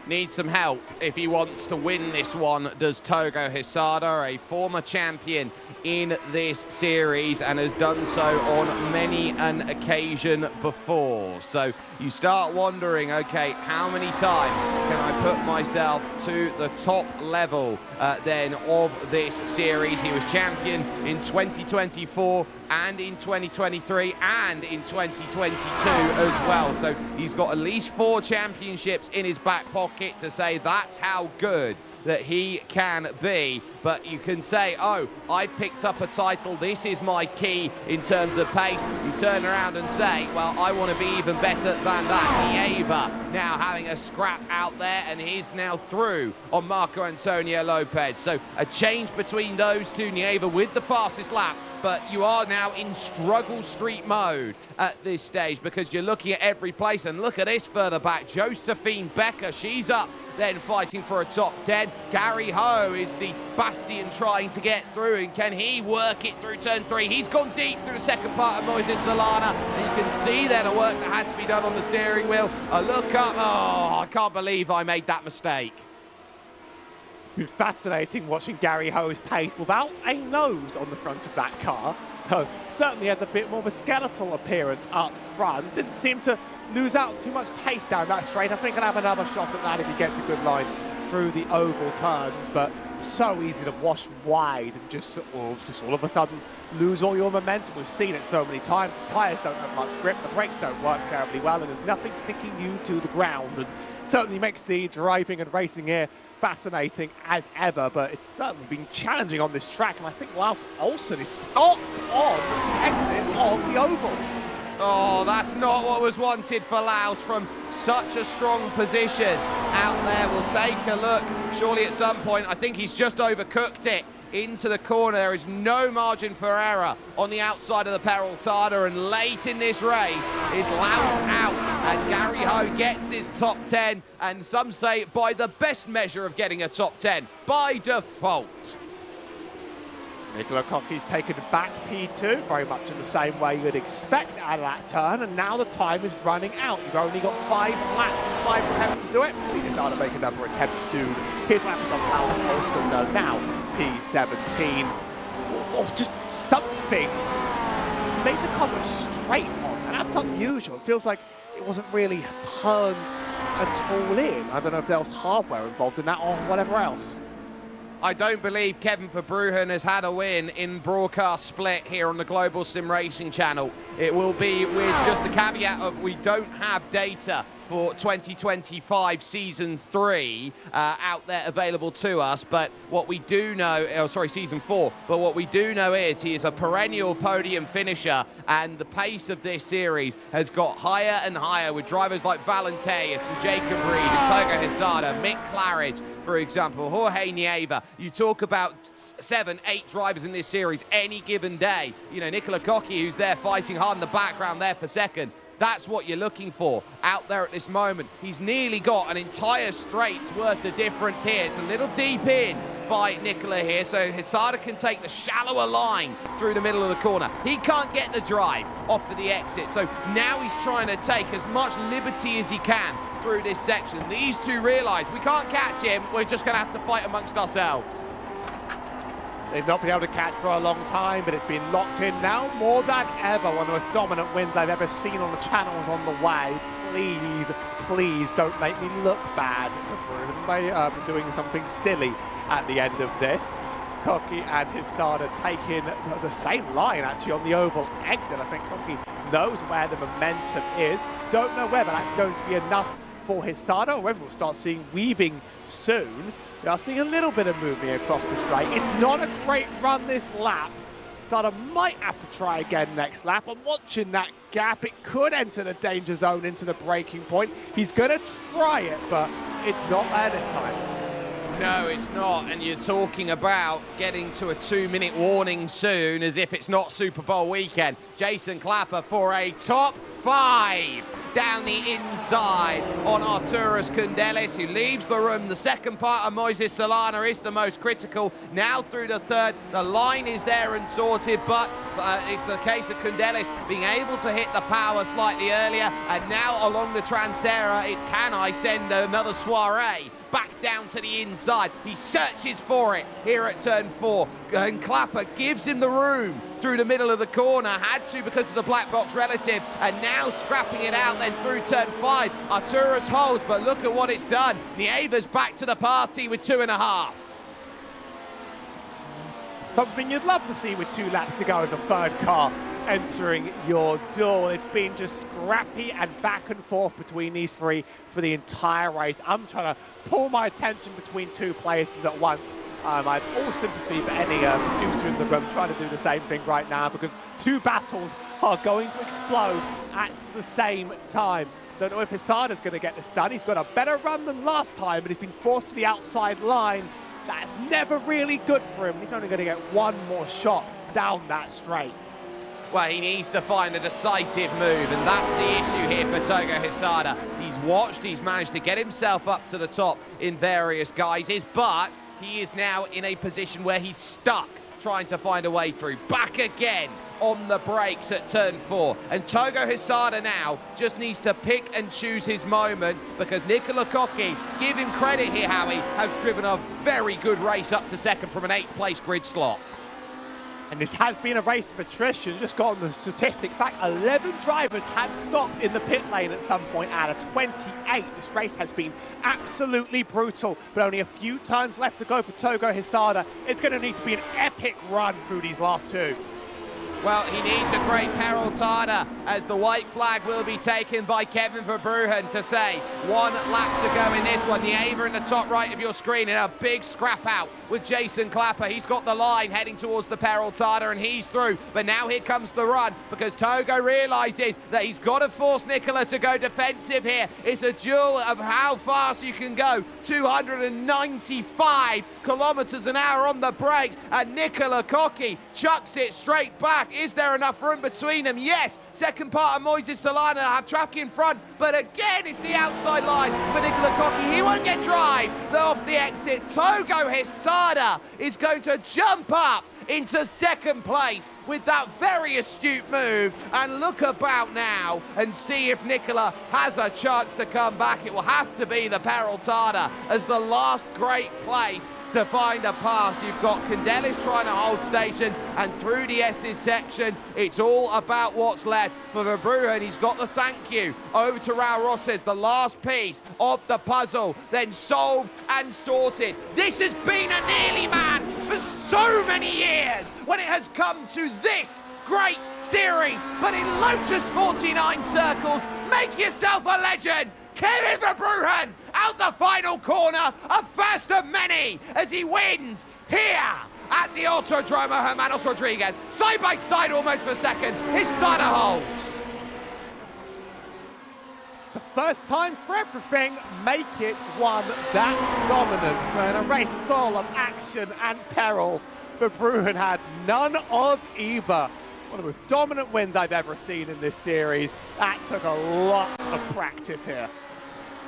Needs some help if he wants to win this one, does Togo Hisada, a former champion in this series and has done so on many an occasion before. So you start wondering, okay, how many times can I put myself to the top level then of this series? He was champion in 2024 and in 2023 and in 2022 as well. So he's got at least 4 championships in his back pocket to say that's how good that he can be. But you can say, oh, I picked up a title, this is my key in terms of pace. You turn around and say, well, I want to be even better than that. Nieva now having a scrap out there, and he's now through on Marco Antonio Lopez. So a change between those two, Nieva with the fastest lap, but you are now in struggle street mode at this stage because you're looking at every place. And look at this further back, Josephine Becker, she's up then fighting for a top 10. Gary Ho is the bastion trying to get through, and can he work it through turn 3? He's gone deep through the second part of Moises Solana, and you can see there the work that had to be done on the steering wheel. A look up, oh, I can't believe I made that mistake. It's been fascinating watching Gary Ho's pace without a nose on the front of that car. So certainly had a bit more of a skeletal appearance up front. Didn't seem to lose out too much pace down that straight. I think he'll have another shot at that if he gets a good line through the oval turns, but so easy to wash wide and just all of a sudden lose all your momentum. We've seen it so many times. The tyres don't have much grip, the brakes don't work terribly well, and there's nothing sticking you to the ground. And certainly makes the driving and racing here fascinating as ever, but it's certainly been challenging on this track, and I think Laust Olsen is stopped on the exit of the oval. Oh, that's not what was wanted for Laust from such a strong position out there. We'll take a look. Surely at some point, I think he's just overcooked it into the corner. There is no margin for error on the outside of the Peraltada, and late in this race is Laust out, and Gary Ho gets his top 10, and some say by the best measure of getting a top 10, by default. Nicola Cocky's taken back P2, very much in the same way you'd expect out of that turn, and now the time is running out. You've only got 5 laps and 5 attempts to do it. See Hisada make another attempt soon. His lap is on Laust Olsen though now, P17. Or just something made the car go straight on, and that's unusual. It feels like it wasn't really turned at all in. I don't know if there was hardware involved in that or whatever else. I don't believe Kevin Verbruggen has had a win in broadcast split here on the Global SimRacing Channel. It will be with just the caveat of we don't have data for 2025 Season 3 out there available to us, but what we do know, Season 4, but what we do know is he is a perennial podium finisher, and the pace of this series has got higher and higher with drivers like Valenteus and Jacob Reed and Togo Hesada, Mick Claridge, for example, Jorge Nieva. You talk about 7, 8 drivers in this series any given day. You know, Nicola Cocchi, who's there fighting hard in the background there for second. That's what you're looking for out there at this moment. He's nearly got an entire straight's worth of difference here. It's a little deep in by Nicola here, so Hesada can take the shallower line through the middle of the corner. He can't get the drive off of the exit, so now he's trying to take as much liberty as he can through this section. These two realise we can't catch him, we're just going to have to fight amongst ourselves. They've not been able to catch for a long time, but it's been locked in now more than ever. One of the most dominant wins I've ever seen on the channels on the way. Please, please don't make me look bad. By doing something silly at the end of this. Cocchi and Hesada taking the same line actually on the oval exit. I think Cocchi knows where the momentum is. Don't know whether that's going to be enough for Hesada or whether we'll start seeing weaving soon. We are seeing a little bit of movement across the straight. It's not a great run this lap. Hesada might have to try again next lap. I'm watching that gap. It could enter the danger zone into the braking point. He's going to try it, but it's not there this time. No, it's not, and you're talking about getting to a 2-minute warning soon as if it's not Super Bowl weekend. Jason Clapper for a top 5 down the inside on Arturus Kundelis, who leaves the room. The second part of Moises Solana is the most critical. Now through the third, the line is there and sorted, but it's the case of Kundelis being able to hit the power slightly earlier, and now along the Transera, it's can I send another soiree back down to the inside. He searches for it here at turn 4, and Clapper gives him the room through the middle of the corner, had to because of the black box relative, and now scrapping it out then through turn 5. Arturus holds, but look at what it's done. Nieva's back to the party with 2.5. Something you'd love to see with 2 laps to go as a third car entering your door. It's been just scrappy and back and forth between these three for the entire race. I'm trying to pull my attention between 2 places at once. I have all sympathy for any producer in the room trying to do the same thing right now, because 2 battles are going to explode at the same time. Don't know if Hesada's going to get this done. He's got a better run than last time, but he's been forced to the outside line. That's never really good for him. He's only going to get 1 more shot down that straight. Well, he needs to find a decisive move, and that's the issue here for Togo Hesada. He's watched, he's managed to get himself up to the top in various guises, but he is now in a position where he's stuck trying to find a way through. Back again on the brakes at turn 4. And Togo Hesada now just needs to pick and choose his moment, because Nicola Cocchi, give him credit here, Howie, has driven a very good race up to second from an 8th place grid slot. And this has been a race of attrition. Just got on the statistic back. 11 drivers have stopped in the pit lane at some point out of 28. This race has been absolutely brutal, but only a few turns left to go for Togo Hesada. It's going to need to be an epic run through these last 2. Well, he needs a great Peraltada, as the white flag will be taken by Kevin Verbruggen to say 1 lap to go in this one. Nieva in the top right of your screen in a big scrap out with Jason Clapper. He's got the line heading towards the Peraltada, and he's through. But now here comes the run, because Togo realises that he's got to force Nicola to go defensive here. It's a duel of how fast you can go. 295 kilometres an hour on the brakes, and Nicola Cocchi chucks it straight back. Is there enough room between them? Yes. Second part of Moises Solana have traffic in front, but again it's the outside line for Nicola Cocchi. He won't get drive off the exit. Togo Hesada is going to jump up into second place with that very astute move, and look about now and see if Nicola has a chance to come back. It will have to be the Peraltada as the last great place to find a pass. You've got Candelis trying to hold station, and through the S's section, it's all about what's left for Verbruggen. He's got the thank you over to Raul Rosses, the last piece of the puzzle, then solved and sorted. This has been a nearly man for so many years when it has come to this great series, but in Lotus 49 circles, make yourself a legend. Kevin Verbruggen out the final corner, a first of many as he wins here at the Autodromo Hermanos Rodriguez. Side by side almost for second, his side holds. The first time for everything, make it one that dominant. In a race full of action and peril, Verbruggen had none of either. One of the most dominant wins I've ever seen in this series. That took a lot of practice here.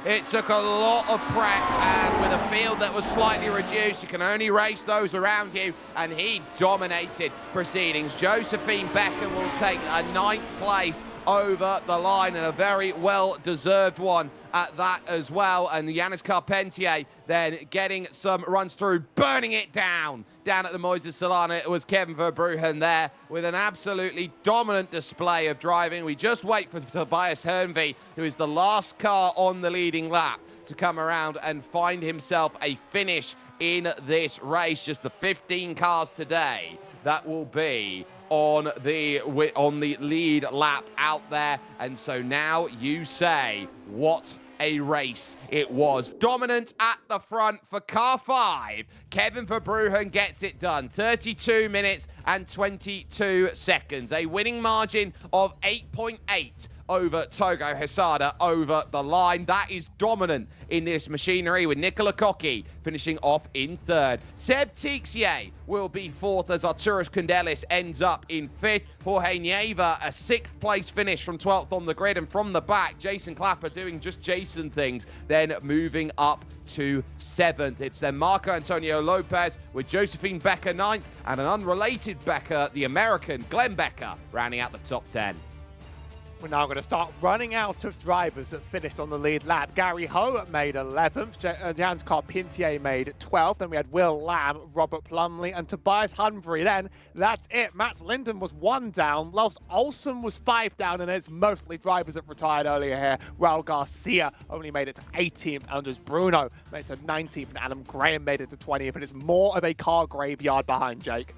It took a lot of prep, and with a field that was slightly reduced, you can only race those around you, and he dominated proceedings. Josephine Becker will take a 9th place over the line, and a very well-deserved one at that as well. And Yannis Carpentier then getting some runs through, burning it down at the Moises Solana. It was Kevin Verbruggen there with an absolutely dominant display of driving. We just wait for Tobias Hernvey, who is the last car on the leading lap, to come around and find himself a finish in this race. Just the 15 cars today that will be on the lead lap out there. And so now you say, what a race it was. Dominant at the front for car 5. Kevin Verbruggen gets it done. 32 minutes and 22 seconds. A winning margin of 8.8 over Togo Hesada over the line. That is dominant in this machinery, with Nicola Cocchi finishing off in 3rd. Seb Tixier will be 4th as Arturas Candelis ends up in 5th. Jorge Nieva, a 6th place finish from 12th on the grid, and from the back, Jason Clapper doing just Jason things, then moving up to 7th. It's then Marco Antonio Lopez with Josephine Becker 9th, and an unrelated Becker, the American Glenn Becker, rounding out the top 10. We're now going to start running out of drivers that finished on the lead lap. Gary Ho made 11th, Jans Carpentier made 12th, then we had Will Lamb, Robert Plumley, and Tobias Humphry. Then that's it. Mats Linden was 1 down, Lars Olsen was 5 down, and it's mostly drivers that retired earlier here. Raul Garcia only made it to 18th, Anders Bruno made it to 19th, and Adam Graham made it to 20th, and it's more of a car graveyard behind, Jake.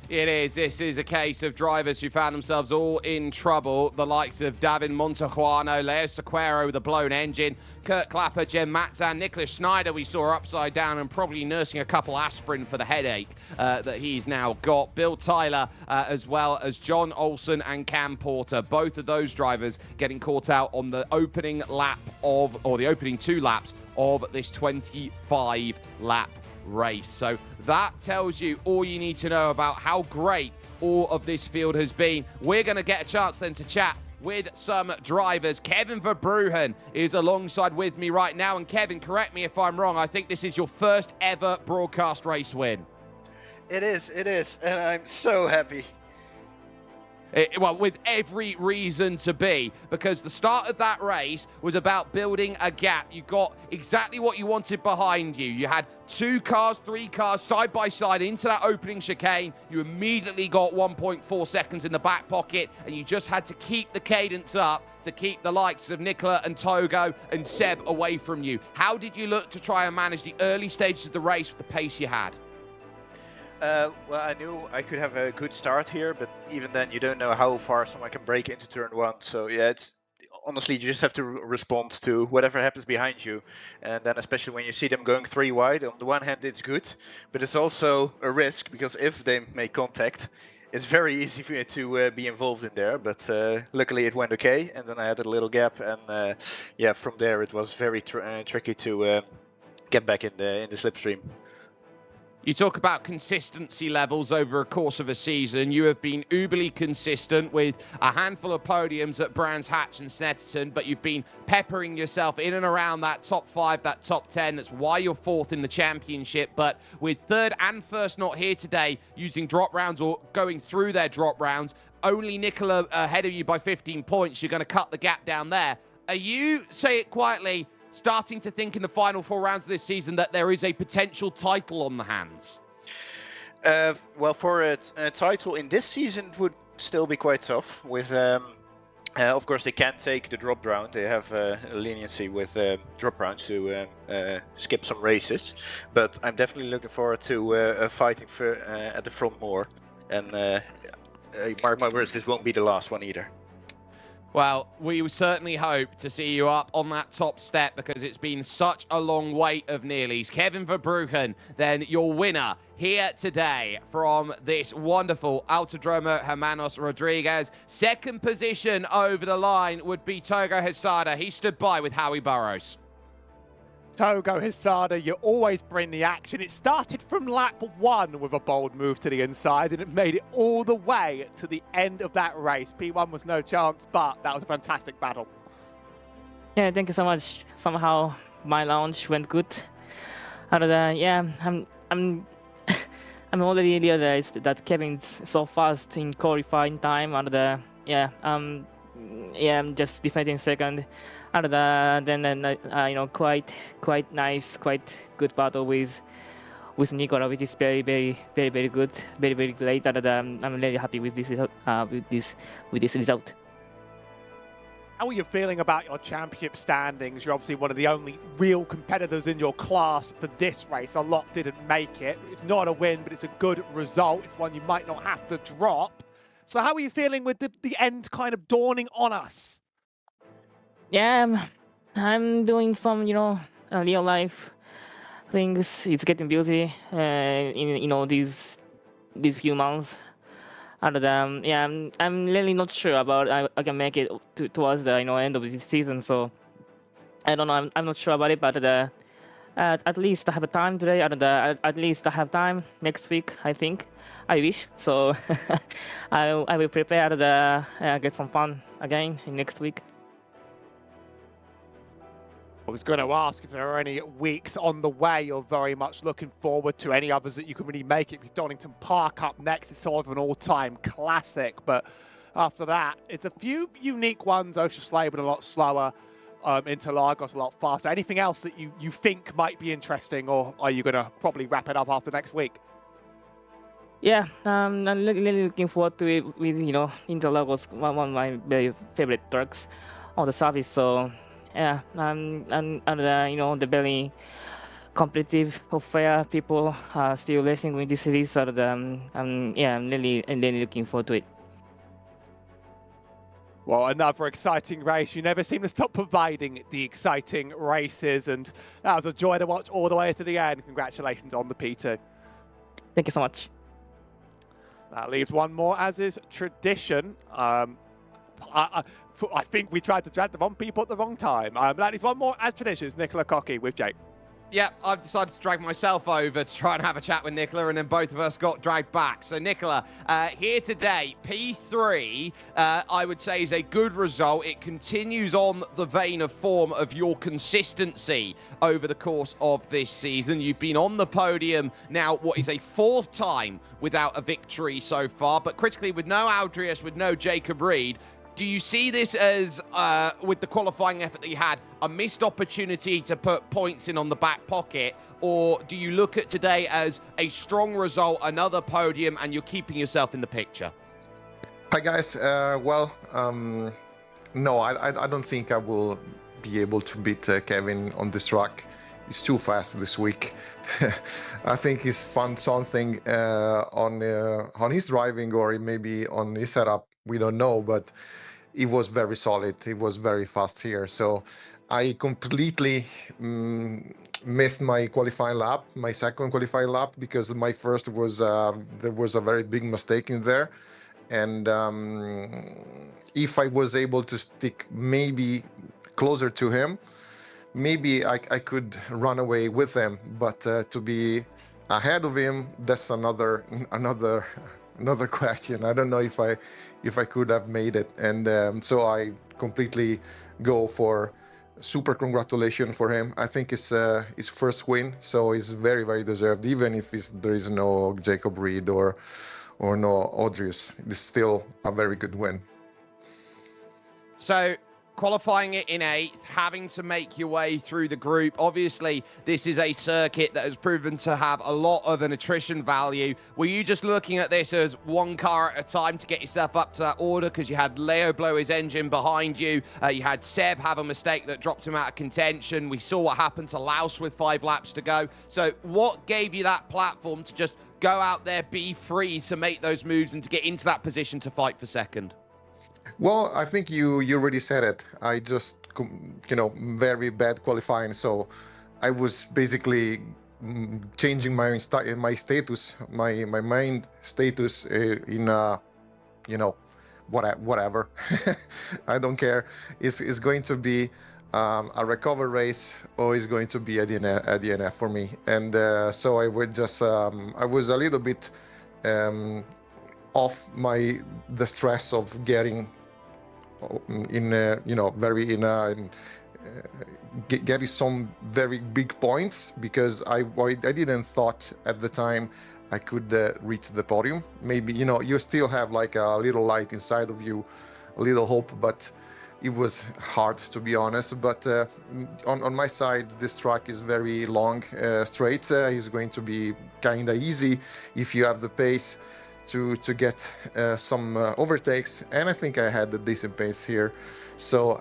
It is. This is a case of drivers who found themselves all in trouble. The likes of David Montejuano, Leo Sequeiro with a blown engine, Kurt Clapper, Jen Matzan, Nicholas Schneider we saw upside down and probably nursing a couple aspirin for the headache that he's now got. Bill Tyler, as well as John Olsen and Cam Porter. Both of those drivers getting caught out on the opening lap of, or the opening 2 laps of this 25-lap race. So that tells you all you need to know about how great all of this field has been. We're going to get a chance then to chat with some drivers. Kevin Verbruggen is alongside with me right now. And Kevin, correct me if I'm wrong, I think this is your first ever broadcast race win. It is, and I'm so happy. Well, with every reason to be, because the start of that race was about building a gap. You got exactly what you wanted behind you. You had 2 cars, 3 cars side by side into that opening chicane. You immediately got 1.4 seconds in the back pocket, and you just had to keep the cadence up to keep the likes of Nicola and Togo and Seb away from you. How did you look to try and manage the early stages of the race with the pace you had? Well, I knew I could have a good start here, but even then you don't know how far someone can break into turn 1. So yeah, it's honestly, you just have to respond to whatever happens behind you. And then especially when you see them going 3 wide, on the one hand it's good, but it's also a risk, because if they make contact, it's very easy for you to be involved in there. But luckily it went okay, and then I had a little gap, and yeah, from there it was very tricky to get back in the slipstream. You talk about consistency levels over a course of a season. You have been uberly consistent with a handful of podiums at Brands Hatch and Snetterton, but you've been peppering yourself in and around that top 5, that top 10. That's why you're 4th in the championship. But with 3rd and 1st not here today, using drop rounds or going through their drop rounds, only Nicola ahead of you by 15 points. You're going to cut the gap down there. Are you, say it quietly, starting to think in the final 4 rounds of this season that there is a potential title on the hands? Well, for a title in this season, it would still be quite tough. With, of course, they can take the drop round. They have a leniency with drop rounds to skip some races. But I'm definitely looking forward to fighting for, at the front more. And mark my words, this won't be the last one either. Well, we certainly hope to see you up on that top step because it's been such a long wait of nearlies. Kevin Verbruggen, then your winner here today from this wonderful Autodromo Hermanos Rodriguez. Second position over the line would be Togo Hesada. He stood by with Howie Burrows. Togo Hesada, you always bring the action. It started from lap 1 with a bold move to the inside, and it made it all the way to the end of that race. P1 was no chance, but that was a fantastic battle. Yeah, thank you so much. Somehow my launch went good. And yeah, I'm already realized that Kevin's so fast in qualifying time. And yeah, I'm just defending second. And then you know, quite nice, quite good battle with Nicola, which is very good, very great. And I'm really happy with this result. How are you feeling about your championship standings? You're obviously one of the only real competitors in your class for this race. A lot didn't make it. It's not a win, but it's a good result. It's one you might not have to drop. So how are you feeling with the end kind of dawning on us? Yeah, I'm doing some, you know, real life things. It's getting busy in, you know, these few months. And yeah, I'm really not sure about I can make it towards the, you know, end of the season. So I don't know. I'm not sure about it, but at least I have time today. And at least I have time next week, I think. I wish. So I will prepare and get some fun again in next week. I was going to ask if there are any weeks on the way you're very much looking forward to, any others that you can really make it with Donington Park up next. It's sort of an all-time classic, but after that, it's a few unique ones. Oschersleben a lot slower, Interlagos a lot faster. Anything else that you think might be interesting, or are you going to probably wrap it up after next week? Yeah, I'm really looking forward to it with, you know, Interlagos, one of my very favorite tracks on the service. So yeah, and you know, the very competitive, fair people are still racing with this series. So yeah, I'm really looking forward to it. Well, another exciting race. You never seem to stop providing the exciting races, and that was a joy to watch all the way to the end. Congratulations on the P2. Thank you so much. That leaves one more, as is tradition. I think we tried to drag the wrong people at the wrong time. That is one more, as tradition, is Nicola Cocky with Jake. Yeah, I've decided to drag myself over to try and have a chat with Nicola, and then both of us got dragged back. So, Nicola, here today, P3, I would say is a good result. It continues on the vein of form of your consistency over the course of this season. You've been on the podium now, what is a 4th time without a victory so far, but critically with no Aldrius, with no Jacob Reed. Do you see this as, with the qualifying effort that you had, a missed opportunity to put points in on the back pocket? Or do you look at today as a strong result, another podium, and you're keeping yourself in the picture? Hi, guys. No, I don't think I will be able to beat Kevin on this track. He's too fast this week. I think he's found something on his driving, or maybe on his setup. We don't know, but he was very solid. He was very fast here. So I completely missed my qualifying lap, my second qualifying lap, because my first was there was a very big mistake in there. And if I was able to stick maybe closer to him, maybe I could run away with him. But to be ahead of him, that's another question. I don't know if I could have made it. And so I completely go for super congratulations for him. I think it's his first win, so it's very, very deserved, even if there is no Jacob Reed or no Audrius. It's still a very good win. So, qualifying it in 8th, having to make your way through the group. Obviously, this is a circuit that has proven to have a lot of an attrition value. Were you just looking at this as one car at a time to get yourself up to that order because you had Leo blow his engine behind you? You had Seb have a mistake that dropped him out of contention. We saw what happened to Laus with 5 laps to go. So what gave you that platform to just go out there, be free to make those moves and to get into that position to fight for second? Well, I think you already said it. I just, very bad qualifying. So I was basically changing my status, my mind status in, whatever. I don't care. It's going to be a recover race, or is going to be a DNF for me. And so I would just, I was a little bit off the stress of getting getting some very big points, because I didn't thought at the time I could reach the podium. Maybe, you still have like a little light inside of you, a little hope, but it was hard, to be honest. But on my side, this track is very long, straight. It's going to be kind of easy if you have the pace to get some overtakes, and I think I had a decent pace here. So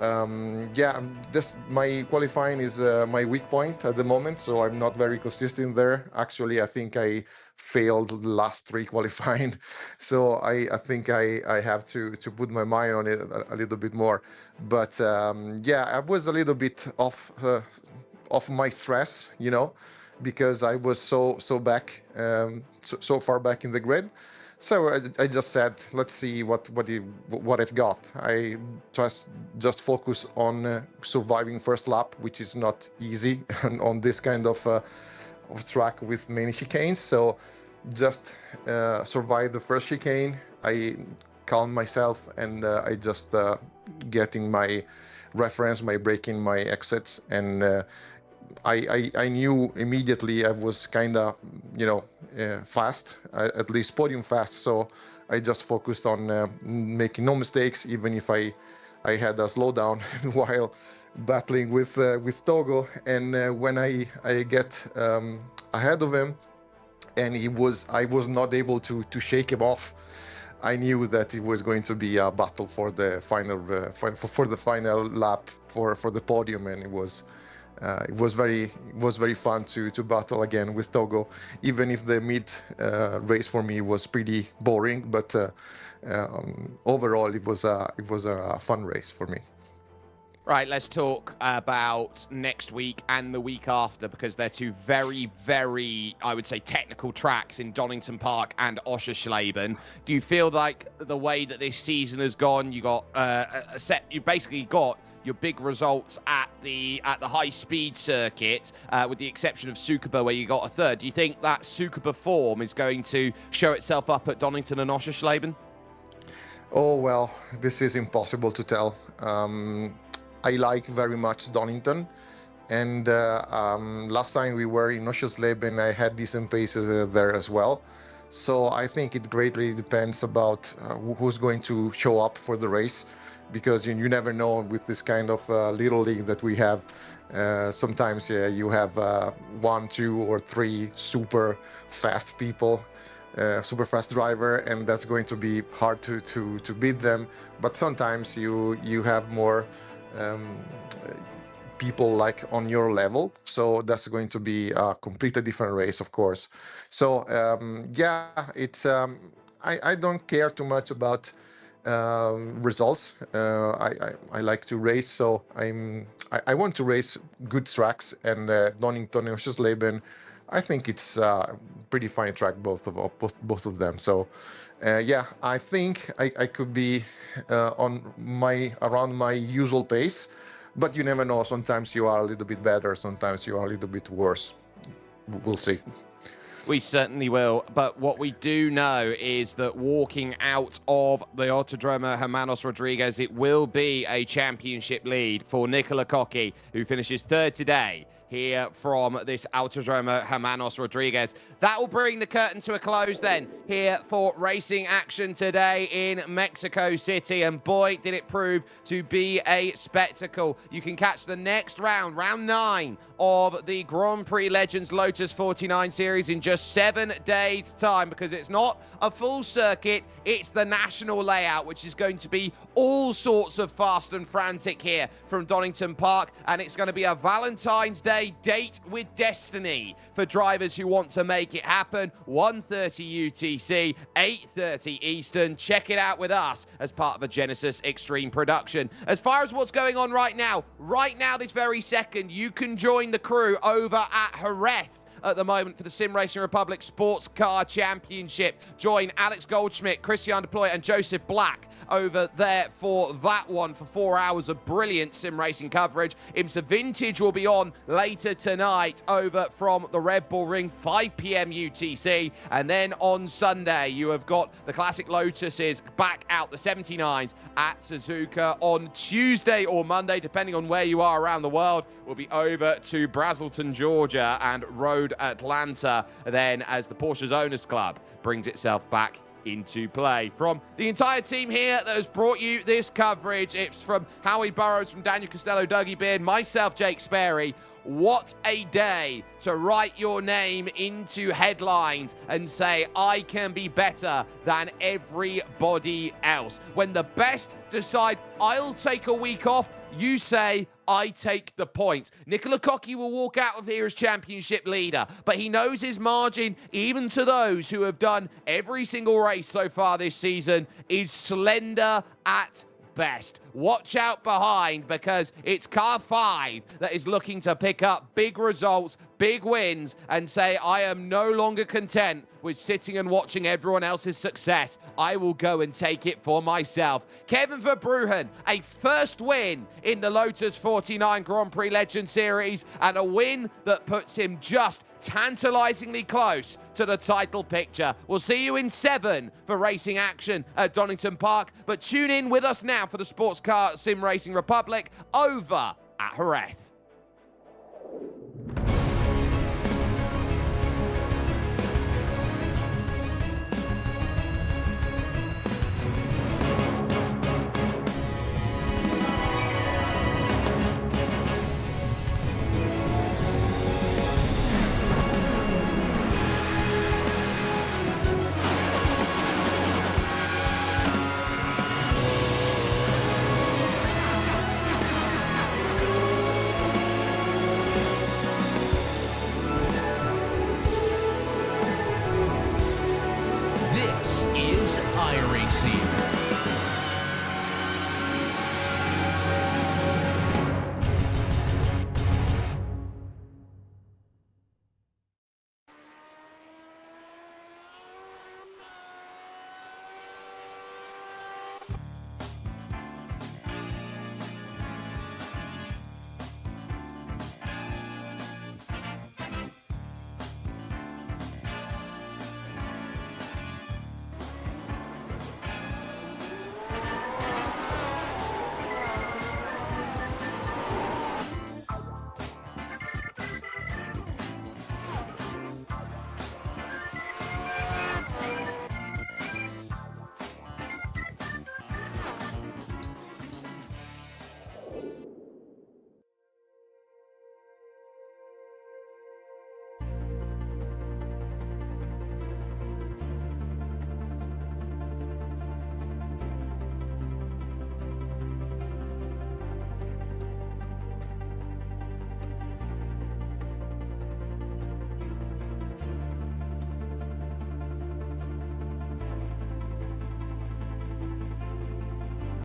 my qualifying is my weak point at the moment, so I'm not very consistent there. Actually, I think I failed the last 3 qualifying, so I think I have to put my mind on it a little bit more. But I was a little bit off my stress, because I was so back, so far back in the grid. So I just said, let's see what I've got. I just focus on surviving first lap, which is not easy on this kind of track with many chicanes. So just survive the first chicane. I calm myself, and I just getting my reference, my braking, my exits, and I knew immediately I was kind of, fast, at least podium fast. So I just focused on making no mistakes, even if I had a slowdown while battling with Togo. And when I get ahead of him, and I was not able to shake him off, I knew that it was going to be a battle for the final lap for the podium, and it was very fun to battle again with Togo, even if the mid race for me was pretty boring. But overall, it was a fun race for me. Right, let's talk about next week and the week after, because they're 2 very, very, I would say, technical tracks in Donington Park and Oschersleben. Do you feel like the way that this season has gone, you basically got your big results at the high-speed circuit, with the exception of Tsukuba, where you got a 3rd. Do you think that Tsukuba form is going to show itself up at Donington and Oschersleben? Oh, well, this is impossible to tell. I like very much Donington, and last time we were in Oschersleben, I had decent paces there as well. So I think it greatly depends about who's going to show up for the race, because you never know with this kind of little league that we have. Sometimes you have 1, 2, or 3 super fast people, super fast driver, and that's going to be hard to beat them. But sometimes you have more people like on your level, so that's going to be a completely different race, of course. So it's I don't care too much about results. I like to race, so I want to race good tracks, and Donington and Oschersleben, I think it's a pretty fine track, both of them. So I think I could be around my usual pace, but you never know. Sometimes you are a little bit better, sometimes you are a little bit worse. We'll see. We certainly will. But what we do know is that walking out of the Autodromo Hermanos Rodriguez, it will be a championship lead for Nicola Cocchi, who finishes 3rd today. here from this Autodromo Hermanos Rodriguez. That will bring the curtain to a close then here for racing action today in Mexico City. And boy, did it prove to be a spectacle. You can catch the next round, round 9 of the Grand Prix Legends Lotus 49 series in just 7 days' time, because it's not a full circuit, it's the national layout, which is going to be all sorts of fast and frantic here from Donington Park, and it's going to be a Valentine's Day date with destiny for drivers who want to make it happen. 1:30 UTC, 8:30 Eastern. Check it out with us as part of a Genesis Extreme production. As far as what's going on right now, this very second, you can join the crew over at Jerez at the moment for the Sim Racing Republic Sports Car Championship. Join Alex Goldschmidt, Christian Deploy, and Joseph Black over there for that one for 4 hours of brilliant sim racing coverage. IMSA Vintage will be on later tonight over from the Red Bull Ring, 5 p.m. UTC. And then on Sunday, you have got the Classic Lotuses back out, the 79s at Suzuka. On Tuesday or Monday, depending on where you are around the world, we'll be over to Brazelton, Georgia and Road Atlanta then as the Porsche's Owners Club brings itself back into play. From the entire team here that has brought you this coverage, it's from Howie Burrows, from Daniel Costello, Dougie Beard, myself, Jake Sperry. What a day to write your name into headlines and say, I can be better than everybody else. When the best decide, I'll take a week off, you say, I take the points. Nicola Cocchi will walk out of here as championship leader, but he knows his margin, even to those who have done every single race so far this season, is slender at best. Watch out behind, because it's car 5 that is looking to pick up big results, big wins, and say, I am no longer content with sitting and watching everyone else's success. I will go and take it for myself. Kevin Verbruggen, a first win in the Lotus 49 Grand Prix Legend Series, and a win that puts him just tantalizingly close to the title picture. We'll see you in 7 for racing action at Donington Park, but tune in with us now for the Sports Car Sim Racing Republic over at Jerez. This is iRacing.